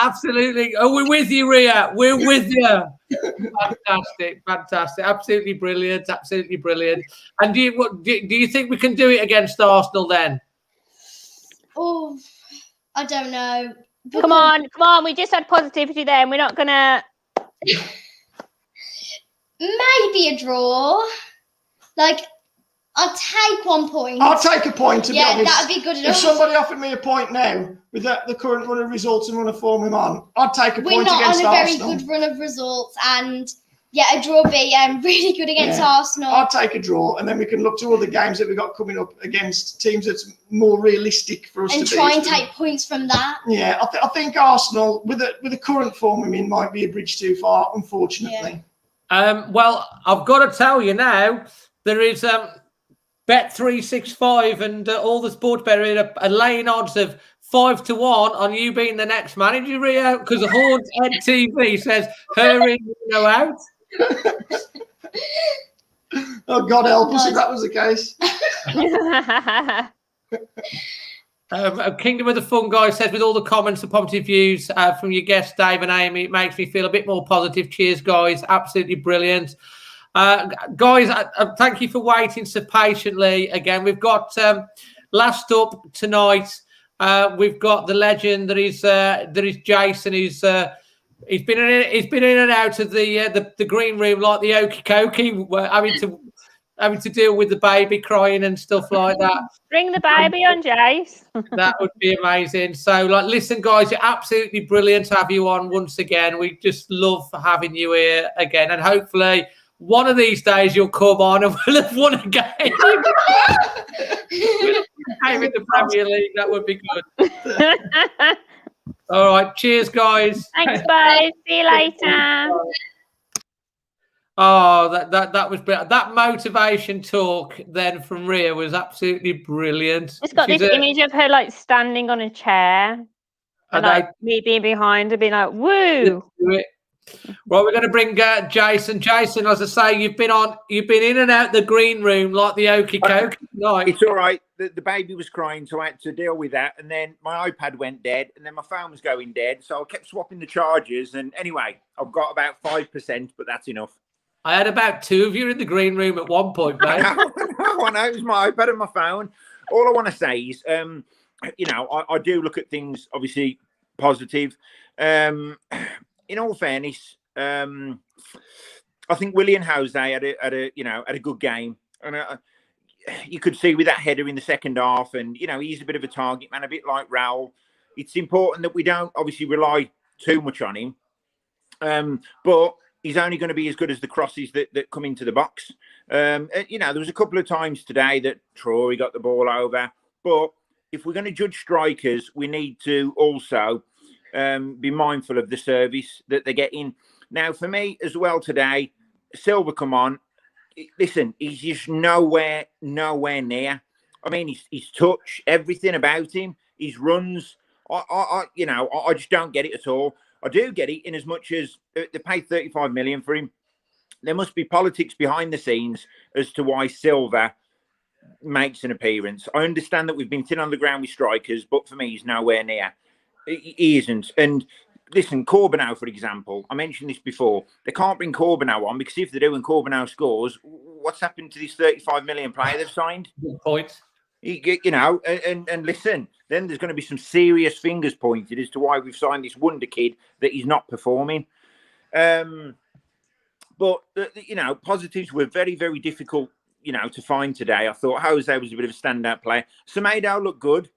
A: Absolutely. Oh, we're with you, Ria. We're with you. Fantastic. Absolutely brilliant. And do you think we can do it against Arsenal then?
L: Oh, I don't know.
B: Come on. We just had positivity there, and we're not gonna.
L: Maybe a draw. Like, I'll take 1 point.
M: I'll take a point, to be honest.
L: Yeah, that'd be good enough.
M: If somebody offered me a point now, with the current run of results and run of form I'm on, I'd take a point against Arsenal. We're not on a very good run of results, and a draw would be really good against Arsenal. I'd take a draw, and then we can look to other games that we've got coming up against teams that's more realistic for us to beat.
L: And try and take points from that.
M: Yeah, I think Arsenal, with the current form I'm in, might be a bridge too far, unfortunately.
A: Yeah. Well, I've got to tell you now, there is Bet365 and all the sports better are laying odds of 5 to 1 on you being the next manager, Rio, because Horns Head TV says her in, no out.
M: Oh, God help us if that was the case.
A: Kingdom of the Fun guy says, with all the comments and positive views from your guests, Dave and Amy, it makes me feel a bit more positive. Cheers, guys. Absolutely brilliant. Guys, thank you for waiting so patiently. Again, we've got last up tonight. We've got the legend that is Jason. He's been in and out of the green room like the Okie Kokie, having to deal with the baby crying and stuff like that.
B: Bring the baby on, Jace.
A: That would be amazing. So, listen, guys, you're absolutely brilliant to have you on once again. We just love having you here again, and hopefully one of these days you'll come on and we'll have won a game. Game in the Premier League, that would be good. All right, cheers, guys.
B: Thanks, bye. See you later.
A: Oh, that was brilliant. That motivation talk then from Ria was absolutely brilliant.
B: It's got this image of her standing on a chair, and me being behind her, being like, "Woo!"
A: Well, we're going to bring Jason. Jason, as I say, you've been in and out the green room like the Okie Kokie.
N: It's all right. The baby was crying, so I had to deal with that. And then my iPad went dead, and then my phone was going dead. So I kept swapping the chargers. And anyway, I've got about 5%, but that's enough.
A: I had about 2 of you in the green room at one point, mate.
N: I know. It was my iPad and my phone. All I want to say is, I do look at things, obviously, positive. In all fairness, I think William Jose had a good game, and you could see with that header in the second half, and he's a bit of a target man, a bit like Raul. It's important that we don't obviously rely too much on him, But he's only going to be as good as the crosses that come into the box. There was a couple of times today that Troy got the ball over. But if we're going to judge strikers, we need to also be mindful of the service that they're getting. Now, for me as well today, Silva come on. Listen, he's just nowhere near. I mean, his touch, everything about him, his runs. I just don't get it at all. I do get it in as much as they paid 35 million for him. There must be politics behind the scenes as to why Silva makes an appearance. I understand that we've been thin on the ground with strikers, but for me, he's nowhere near. He isn't. And listen, Corbeanu, for example, I mentioned this before. They can't bring Corbeanu on because if they do and Corbeanu scores, what's happened to this 35 million player they've signed?
A: Good point.
N: And listen, then there's going to be some serious fingers pointed as to why we've signed this wonder kid that he's not performing. But positives were very, very difficult, to find today. I thought Jose was a bit of a standout player. Semedo looked good.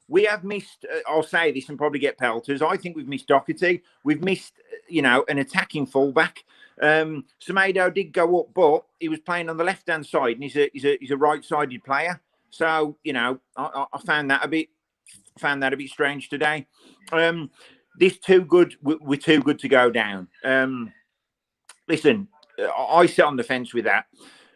N: We have missed, I'll say this and probably get pelters. I think we've missed Doherty. We've missed, an attacking fullback. Semedo did go up, but he was playing on the left-hand side and he's a right-sided player. So, I found that a bit strange today. This too good, we're too good to go down. Listen, I sit on the fence with that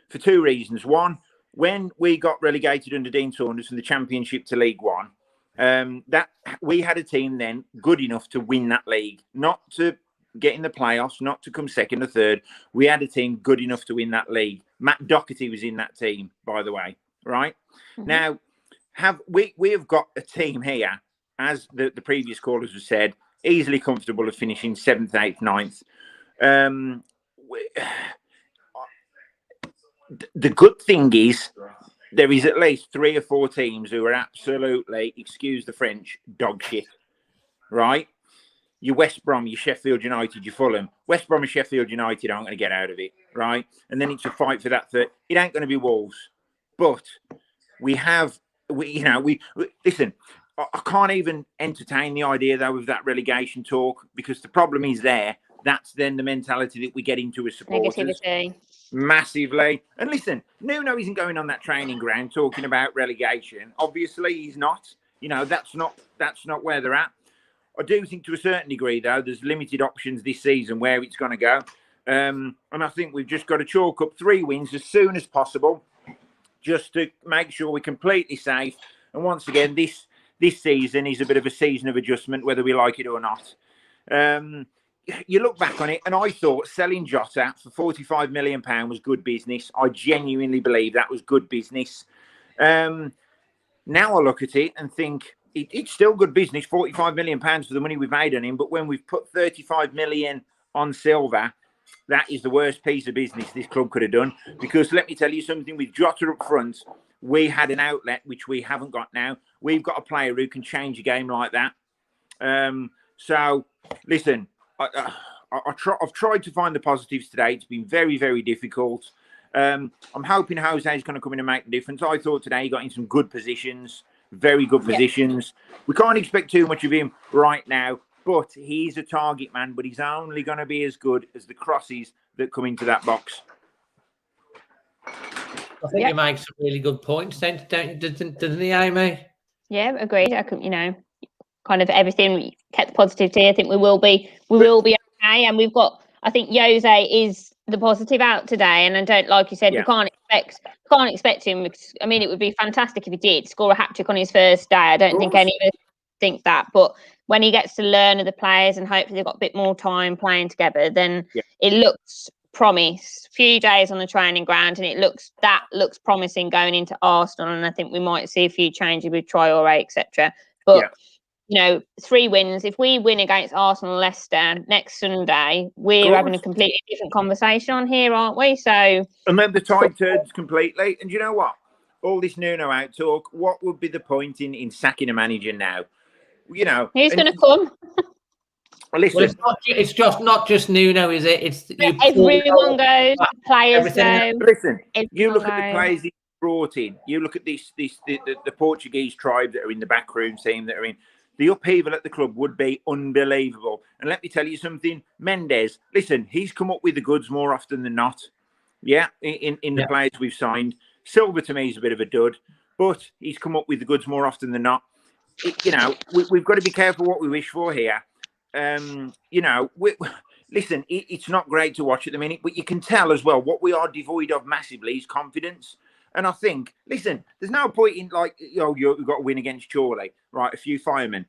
N: for two reasons. One, when we got relegated under Dean Saunders from the Championship to League One, that we had a team then good enough to win that league, not to get in the playoffs, not to come second or third. We had a team good enough to win that league. Matt Doherty was in that team, by the way, right? Mm-hmm. Now, we have got a team here, as the previous callers have said, easily comfortable of finishing 7th, 8th, 9th. The good thing is there is at least 3 or 4 teams who are absolutely, excuse the French, dog shit, right? Your West Brom, your Sheffield United, your Fulham. West Brom and Sheffield United aren't going to get out of it, right? And then it's a fight for that third. It ain't going to be Wolves. But listen, I can't even entertain the idea, though, of that relegation talk because the problem is there. That's then the mentality that we get into as supporters.
B: Negativity.
N: Massively. And listen, Nuno isn't going on that training ground talking about relegation. Obviously, he's not. That's not where they're at. I do think to a certain degree, though, there's limited options this season where it's going to go. And I think we've just got to chalk up 3 wins as soon as possible just to make sure we're completely safe. And once again, this season is a bit of a season of adjustment, whether we like it or not. You look back on it, and I thought selling Jota for £45 million was good business. I genuinely believe that was good business. Now I look at it and think it's still good business, £45 million for the money we've made on him. But when we've put 35 million on Silva, that is the worst piece of business this club could have done. Because let me tell you something, with Jota up front, we had an outlet, which we haven't got now. We've got a player who can change a game like that. So, listen, I've tried to find the positives today. It's been very, very difficult. I'm hoping Jose is going to come in and make the difference. I thought today he got in some good positions, very good positions. We can't expect too much of him right now, but he's a target man, but he's only going to be as good as the crosses that come into that box.
A: I think you make some really good points, doesn't he, Amy?
B: Yeah, agreed. I can, kind of everything. We kept the positivity. I think we will be okay. And we've got, I think Jose is the positive out today. And I don't, like you said, we can't expect him. Because, I mean, it would be fantastic if he did score a hat trick on his first day. I don't think any of us think that. But when he gets to learn of the players and hopefully they've got a bit more time playing together, then it looks promise. Few days on the training ground, and it looks promising going into Arsenal. And I think we might see a few changes with Traore, etc. But 3 wins. If we win against Arsenal and Leicester next Sunday, we're having a completely different conversation on here, aren't we? So,
N: and then the tide turns completely. And you know what? All this Nuno out talk. What would be the point in sacking a manager now?
B: Who's going to come?
N: Listen,
A: it's just not just Nuno, is it? It's
B: everyone goes, players go.
N: Listen, you look at the players he brought in. You look at the Portuguese tribe that are in the backroom team that are in. the upheaval at the club would be unbelievable. And let me tell you something, Mendes, listen, he's come up with the goods more often than not. Yeah, in the players we've signed. Silva to me is a bit of a dud, but he's come up with the goods more often than not. We've got to be careful what we wish for here. Listen, it's not great to watch at the minute, but you can tell as well what we are devoid of massively is confidence. And I think, listen, there's no point in you've got to win against Chorley, right? A few firemen.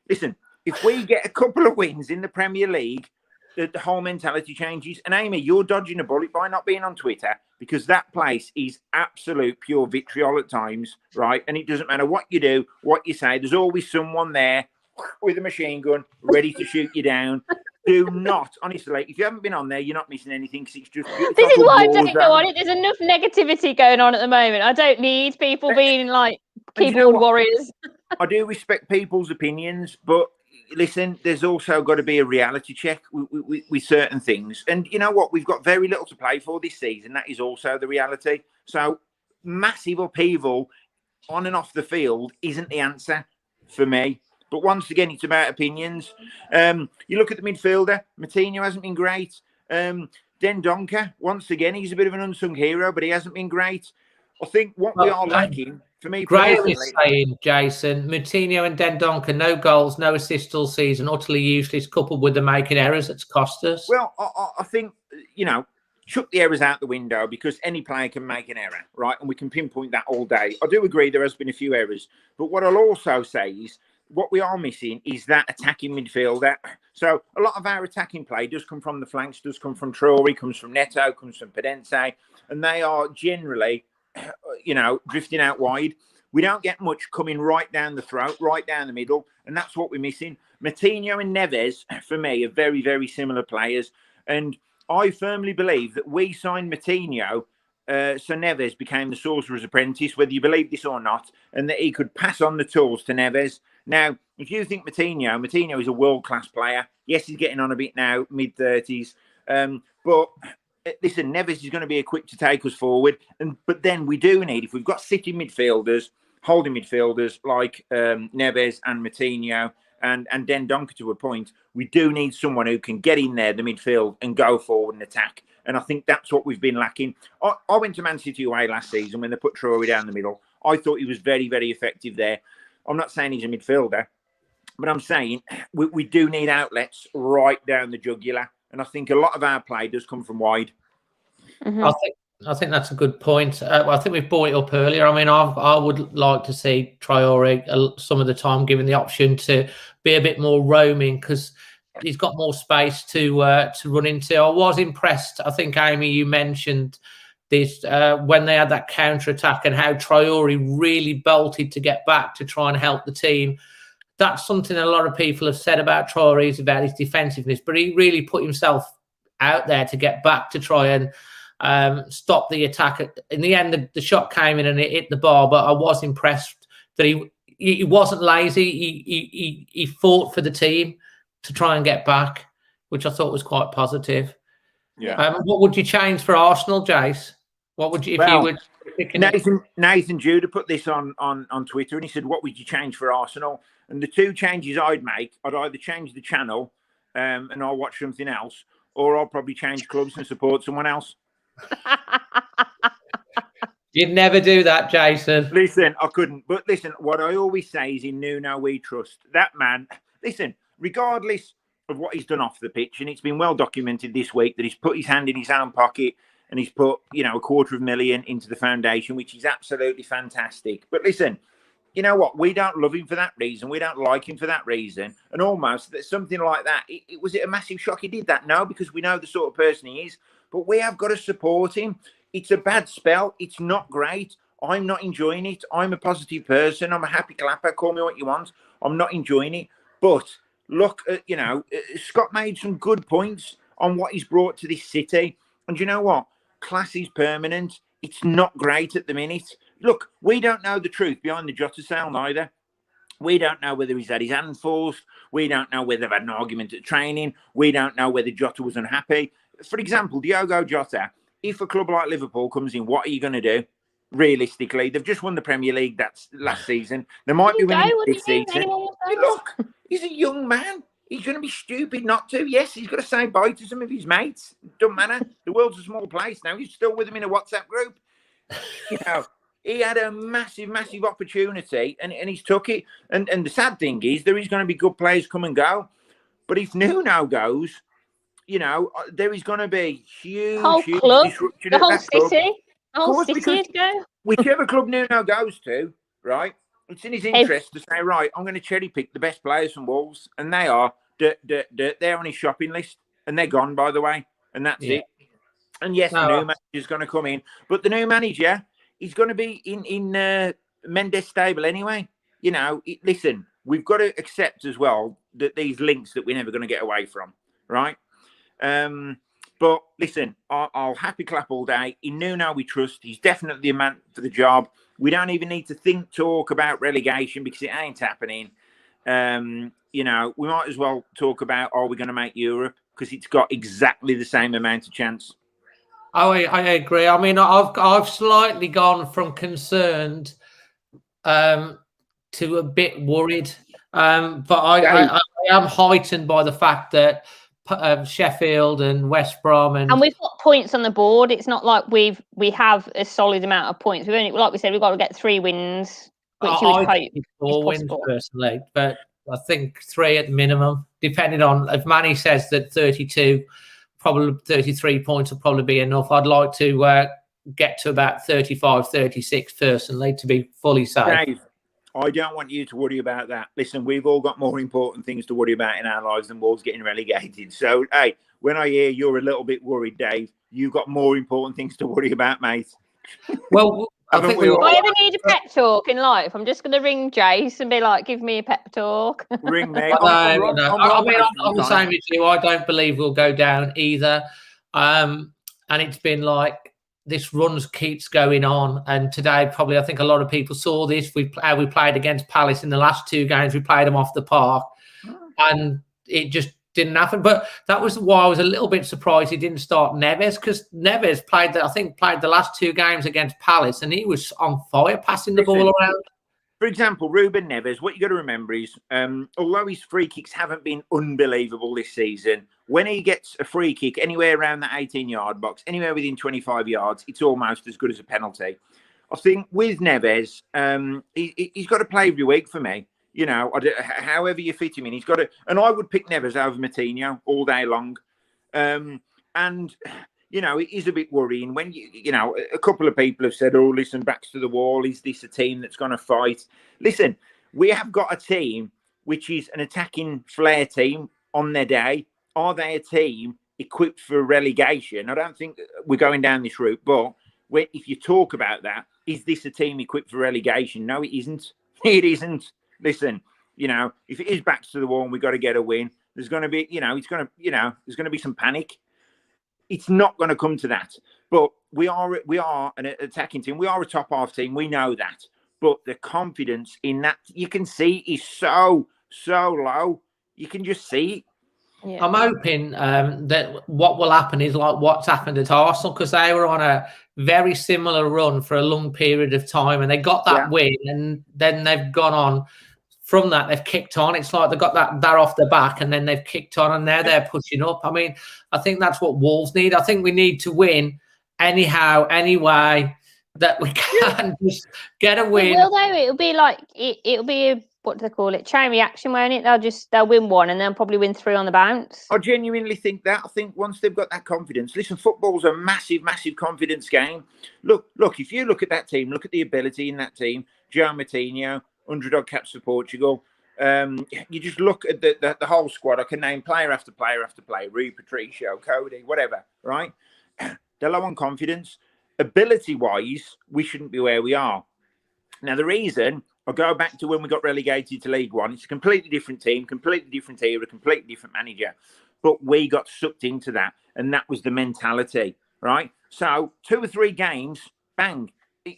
N: Listen, if we get a couple of wins in the Premier League, the whole mentality changes. And Amy, you're dodging a bullet by not being on Twitter, because that place is absolute pure vitriol at times, right? And it doesn't matter what you do, what you say, there's always someone there with a machine gun ready to shoot you down. Do not, honestly, if you haven't been on there, you're not missing anything, because it's just...
B: This is why I don't go on it. There's enough negativity going on at the moment. I don't need people being like keyboard warriors.
N: I do respect people's opinions, but listen, there's also got to be a reality check with certain things. And you know what? We've got very little to play for this season. That is also the reality. So massive upheaval on and off the field isn't the answer for me. But once again, it's about opinions. You look at the midfielder, Matinho hasn't been great. Dendoncker, once again, he's a bit of an unsung hero, but he hasn't been great. I think what we are lacking, for me
A: Graham is saying, Jason, Matinho and Dendoncker, no goals, no assists all season, utterly useless, coupled with the making errors that's cost us.
N: Well, I think, chuck the errors out the window, because any player can make an error, right? And we can pinpoint that all day. I do agree there has been a few errors. But what I'll also say is, what we are missing is that attacking midfielder. So a lot of our attacking play does come from the flanks, does come from Traore, comes from Neto, comes from Pedence, and they are generally, drifting out wide. We don't get much coming right down the throat, right down the middle, and that's what we're missing. Matinho and Neves, for me, are very, very similar players, and I firmly believe that we signed Matinho so Neves became the sorcerer's apprentice, whether you believe this or not, and that he could pass on the tools to Neves. Now, if you think Matinho is a world-class player. Yes, he's getting on a bit now, mid-30s. But listen, Neves is going to be equipped to take us forward. But then we do need, if we've got sitting midfielders, holding midfielders like Neves and Matinho and Dendoncker to a point, we do need someone who can get in there, the midfield, and go forward and attack. And I think that's what we've been lacking. I went to Man City away last season when they put Traore down the middle. I thought he was very, very effective there. I'm not saying he's a midfielder, but I'm saying we do need outlets right down the jugular. And I think a lot of our play does come from wide.
B: Mm-hmm.
A: I think that's a good point. I think we've brought it up earlier. I mean, I would like to see Traore some of the time given the option to be a bit more roaming, because he's got more space to run into. I was impressed. I think, Amy, you mentioned this when they had that counter attack and how Traore really bolted to get back to try and help the team. That's something a lot of people have said about Traore, is about his defensiveness, but he really put himself out there to get back to try and stop the attack. In the end, the shot came in and it hit the bar, but I was impressed that he wasn't lazy. He fought for the team to try and get back, which I thought was quite positive.
N: Yeah.
A: What would you change for Arsenal, Jace? What would you, if you would?
N: Nathan Judah put this on Twitter, and he said, "What would you change for Arsenal?" And the two changes I'd make, I'd either change the channel, and I'll watch something else, or I'll probably change clubs and support someone else.
A: You'd never do that, Jason.
N: Listen, I couldn't. But listen, what I always say is, in Nuno we trust. That man, listen, regardless of what he's done off the pitch, and it's been well documented this week that he's put his hand in his own pocket and he's put, $250,000 into the foundation, which is absolutely fantastic. But listen, you know what? We don't love him for that reason. We don't like him for that reason. And almost something like that. Was it a massive shock he did that? No, because we know the sort of person he is. But we have got to support him. It's a bad spell. It's not great. I'm not enjoying it. I'm a positive person. I'm a happy clapper. Call me what you want. I'm not enjoying it. But look, Scott made some good points on what he's brought to this city. And you know what? Class is permanent. It's not great at the minute. Look, we don't know the truth behind the Jota sale neither. We don't know whether he's had his hand forced. We don't know whether they've had an argument at training. We don't know whether Jota was unhappy. For example, Diogo Jota, if a club like Liverpool comes in, what are you going to do? Realistically, they've just won the Premier League that's last season. They might be winning this season. Hey, look, he's a young man. He's going to be stupid not to. Yes, he's got to say bye to some of his mates. Doesn't matter. The world's a small place now. He's still with them in a WhatsApp group. You know, he had a massive, massive opportunity, and he's took it. And the sad thing is, there is going to be good players come and go. But if Nuno goes, you know, there is going to be huge disruption
B: the
N: at
B: whole
N: that club.
B: city. The whole
N: Of course,
B: city would go.
N: Whichever club Nuno goes to, right, it's in his interest to say, right, I'm going to cherry pick the best players from Wolves, and they are they're on his shopping list, and they're gone, by the way, and that's it. And yes, the new manager is going to come in, but the new manager is going to be in Mendes' stable anyway. You know, listen, we've got to accept as well that these links that we're never going to get away from, right? But listen, I'll happy clap all day. In Nuno we trust. He's definitely a man for the job. We don't even need to talk about relegation because it ain't happening. You know, we might as well talk about, are we going to make Europe? Because it's got exactly the same amount of chance.
A: Oh, I agree. I mean, I've slightly gone from concerned to a bit worried. But I am heightened by the fact that Sheffield and West Brom and
B: we've got points on the board. It's not like we have a solid amount of points. We've only, like we said, we've got to get 3 wins, which you would hope is
A: 4 wins personally, but I think 3 at minimum, depending on if Manny says that 32, probably 33 points will probably be enough. I'd like to get to about 35, 36 personally to be fully safe.
N: Dave, I don't want you to worry about that. Listen, we've all got more important things to worry about in our lives than Wolves getting relegated. So, hey, when I hear you're a little bit worried, Dave, you've got more important things to worry about, mate.
A: Well, I think
B: if I ever need a pep talk in life, I'm just going to ring Jace and be like, give me a pep talk.
N: Ring me.
A: I'm the same as you. I don't believe we'll go down either. And it's been like, this run keeps going on, and today probably I think a lot of people saw this. We played against Palace in the last 2 games. We played them off the park, and it just didn't happen. But that was why I was a little bit surprised he didn't start Neves, because Neves played the last 2 games against Palace, and he was on fire passing the ball around.
N: For example, Ruben Neves, what you got to remember is, although his free kicks haven't been unbelievable this season, when he gets a free kick anywhere around the 18-yard box, anywhere within 25 yards, it's almost as good as a penalty. I think with Neves, he's got to play every week for me. You know, however you fit him in, he's got to. And I would pick Neves over Moutinho all day long. And you know, it is a bit worrying when you know, a couple of people have said, "Oh, listen, backs to the wall. Is this a team that's going to fight?" Listen, we have got a team which is an attacking flair team on their day. Are they a team equipped for relegation? I don't think we're going down this route. But if you talk about that, is this a team equipped for relegation? No, it isn't. It isn't. Listen, you know, if it is backs to the wall and we've got to get a win, there's going to be, you know, there's going to be some panic. It's not going to come to that. But we are an attacking team. We are a top half team. We know that. But the confidence in that, you can see, is so low. You can just see it.
A: Yeah. I'm hoping that what will happen is like what's happened at Arsenal, because they were on a very similar run for a long period of time, and they got that win, and then they've gone on. From that, they've kicked on. It's like they got that off the back, and then they've kicked on, and now they're pushing up. I mean, I think that's what Wolves need. I think we need to win anyhow, any way that we can. Just get a win.
B: Well, though, it'll be like it'll be a, what do they call it? Chain reaction, won't it? They'll win 1 and they'll probably win 3 on the bounce.
N: I genuinely think that. I think once they've got that confidence, listen, football's a massive, massive confidence game. Look, if you look at that team, look at the ability in that team. João Moutinho, 100-odd caps for Portugal. You just look at the whole squad. I can name player after player after player. Rui Patricio, Cody, whatever, right? They're low on confidence. Ability-wise, we shouldn't be where we are. Now, the reason, I'll go back to when we got relegated to League One. It's a completely different team, completely different era, completely different manager. But we got sucked into that, and that was the mentality, right? So 2 or 3 games, bang.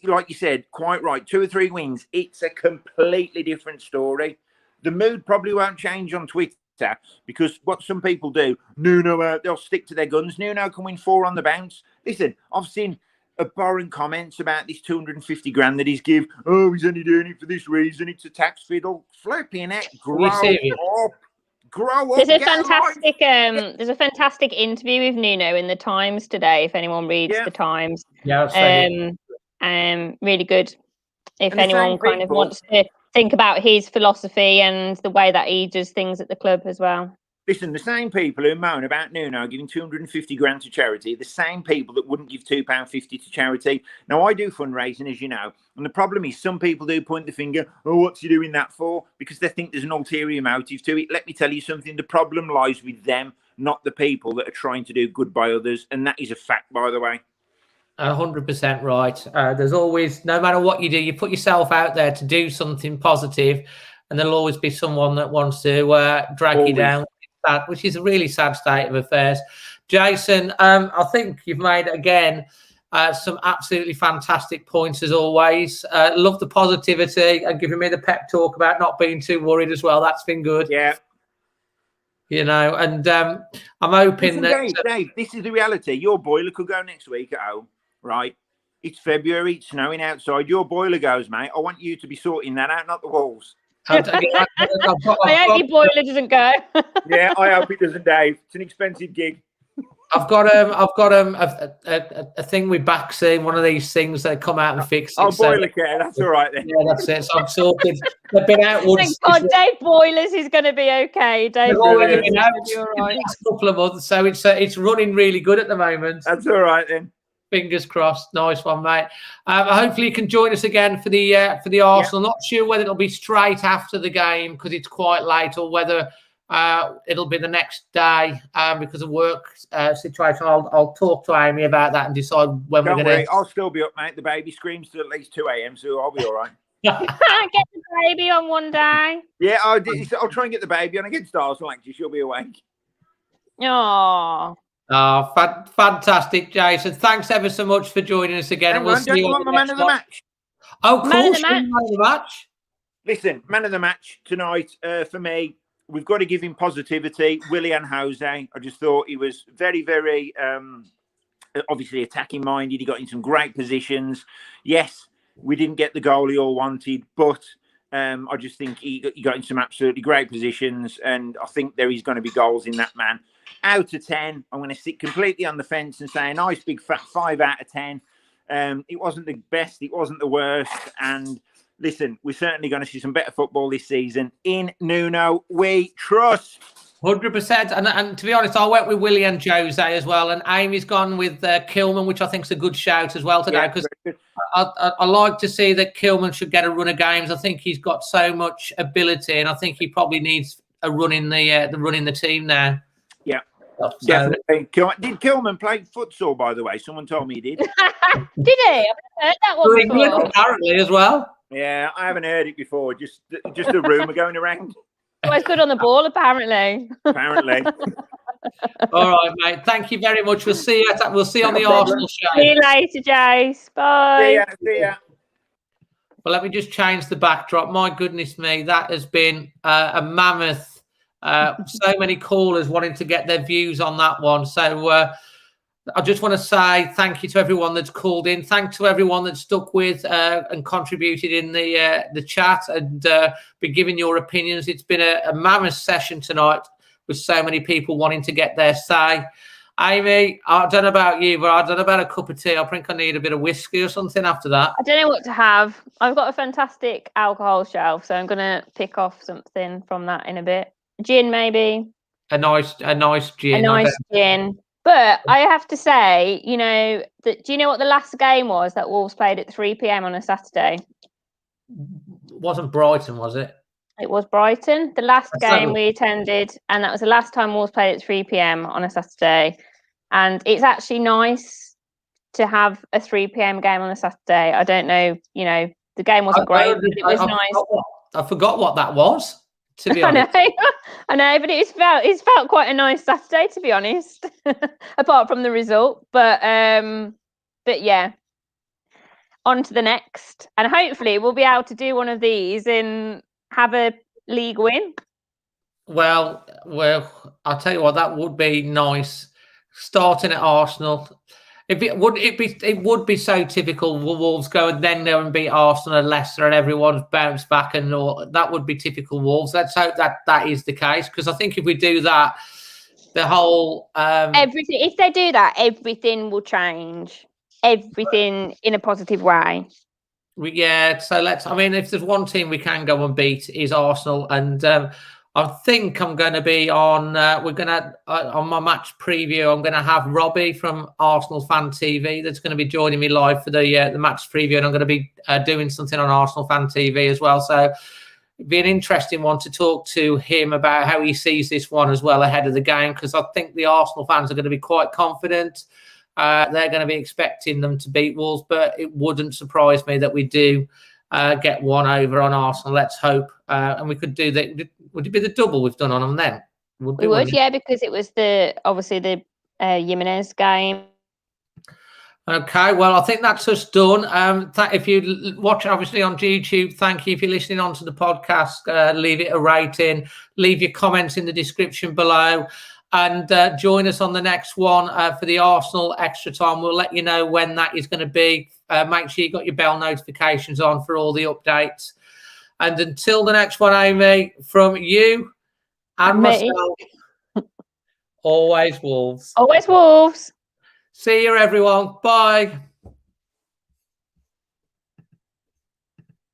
N: Like you said, quite right, 2 or 3 wins. It's a completely different story. The mood probably won't change on Twitter because what some people do, Nuno, they'll stick to their guns. Nuno can win 4 on the bounce. Listen, I've seen abhorrent comments about this 250 grand that he's give. Oh, he's only doing it for this reason. It's a tax fiddle. Flipping it. Grow up. Grow up.
B: There's a fantastic interview with Nuno in the Times today. If anyone reads the Times, really good. If anyone kind of wants to think about his philosophy and the way that he does things at the club as well.
N: Listen, the same people who moan about Nuno giving 250 grand to charity, the same people that wouldn't give £2.50 to charity. Now, I do fundraising, as you know, and the problem is some people do point the finger, oh, what's he doing that for? Because they think there's an ulterior motive to it. Let me tell you something, the problem lies with them, not the people that are trying to do good by others, and that is a fact, by the way.
A: 100% right. There's always, no matter what you do, you put yourself out there to do something positive, and there'll always be someone that wants to drag you down. That, which is a really sad state of affairs. Jason, I think you've made, again, some absolutely fantastic points as always. Love the positivity and giving me the pep talk about not being too worried as well. That's been good.
N: Yeah.
A: You know, and I'm hoping
N: Dave, this is the reality. Your boiler could go next week at home, right? It's February, it's snowing outside. Your boiler goes, mate. I want you to be sorting that out, not the walls.
B: I hope your boiler doesn't go.
N: Yeah, I hope it doesn't, Dave. It's an expensive gig.
A: I've got a thing with Baxi, one of these things that come out and fix it.
N: Oh, boiler care, that's all right then.
A: Yeah, that's it. So I'm sorted. They've been outwards.
B: Thank God, Dave Boilers is going to be okay. Dave Boilers
A: been out for the next couple of months, so it's running really good at the moment.
N: That's all right then.
A: Fingers crossed. Nice one, mate. Hopefully you can join us again for the Arsenal. Not sure whether it'll be straight after the game because it's quite late, or whether it'll be the next day because of work situation. I'll talk to Amy about that and decide when we're going to.
N: I'll still be up, mate. The baby screams till at least 2 a.m, so I'll be all right.
B: Get the baby on one day.
N: Yeah, I'll try and get the baby on against Arsenal. Actually, she'll be awake.
B: Oh.
A: Oh, fantastic, Jason. Thanks ever so much for joining us again. And we'll see you on the
N: man of the match.
A: Oh, of course, man of the match.
N: Listen, man of the match tonight for me. We've got to give him positivity. Willian Jose. I just thought he was very, very obviously attacking minded. He got in some great positions. Yes, we didn't get the goal he all wanted, but I just think he got in some absolutely great positions, and I think there is going to be goals in that man. Out of 10, I'm going to sit completely on the fence and say a nice big fat 5 out of 10. It wasn't the best, it wasn't the worst, and listen, we're certainly going to see some better football this season. In Nuno, we trust.
A: 100%. And to be honest, I went with Willian Jose as well, and Amy's gone with Kilman, which I think is a good shout as well today, because I like to see that Kilman should get a run of games. I think he's got so much ability, and I think he probably needs a run in the team now.
N: Yeah. Definitely. Did Kilman play futsal, by the way? Someone told me he did.
B: Did he? I've heard that one before.
A: Apparently as well.
N: Yeah, I haven't heard it before. Just a rumour going around.
B: Well, it's good on the ball, apparently.
N: Apparently.
A: All right, mate. Thank you very much. We'll see you. We'll see you on the Arsenal show.
B: See you later, Jace. Bye.
N: See ya.
A: Well, let me just change the backdrop. My goodness me, that has been a mammoth. So many callers wanting to get their views on that one. So I just want to say thank you to everyone that's called in. Thanks to everyone that stuck with and contributed in the chat and been giving your opinions. It's been a mammoth session tonight with so many people wanting to get their say. Amy, I don't know about you, but I don't know about a cup of tea. I think I need a bit of whiskey or something after that.
B: I don't know what to have. I've got a fantastic alcohol shelf, so I'm going to pick off something from that in a bit. Gin, maybe. A nice gin.
A: A nice
B: gin. But I have to say, do you know what the last game was that Wolves played at 3 p.m. on a Saturday?
A: Wasn't Brighton, was it?
B: It was Brighton. The last game we attended, and that was the last time Wolves played at 3 p.m. on a Saturday. And it's actually nice to have a 3 p.m. game on a Saturday. I don't know, the game wasn't great, but it was nice.
A: I forgot what that was. To be honest.
B: I know, but it's felt quite a nice Saturday, to be honest, apart from the result. But yeah, on to the next, and hopefully we'll be able to do one of these and have a league win.
A: Well, I'll tell you what, that would be nice. Starting at Arsenal, It would be so typical. Wolves go and then go and beat Arsenal and Leicester, and everyone's bounced back, and all that would be typical Wolves. Let's hope that is the case, because I think if we do that, the whole
B: everything. If they do that, everything will change. Everything in a positive way.
A: Yeah. So I mean, if there's one team we can go and beat, is Arsenal, and I think I'm going to be on. We're going to on my match preview. I'm going to have Robbie from Arsenal Fan TV. That's going to be joining me live for the match preview, and I'm going to be doing something on Arsenal Fan TV as well. So it'd be an interesting one to talk to him about how he sees this one as well ahead of the game, because I think the Arsenal fans are going to be quite confident. They're going to be expecting them to beat Wolves, but it wouldn't surprise me that we do get one over on Arsenal. Let's hope, and we could do that. Would it be the double we've done on them then?
B: We would, yeah, because it was obviously the Jimenez game.
A: Okay, well, I think that's us done. If you watch, obviously, on YouTube, thank you. If you're listening onto the podcast, leave it a rating, leave your comments in the description below, and join us on the next one for the Arsenal Extra Time. We'll let you know when that is going to be. Make sure you got your bell notifications on for all the updates. And until the next one, Amy, from you and myself, always Wolves.
B: Always Wolves.
A: See you, everyone. Bye.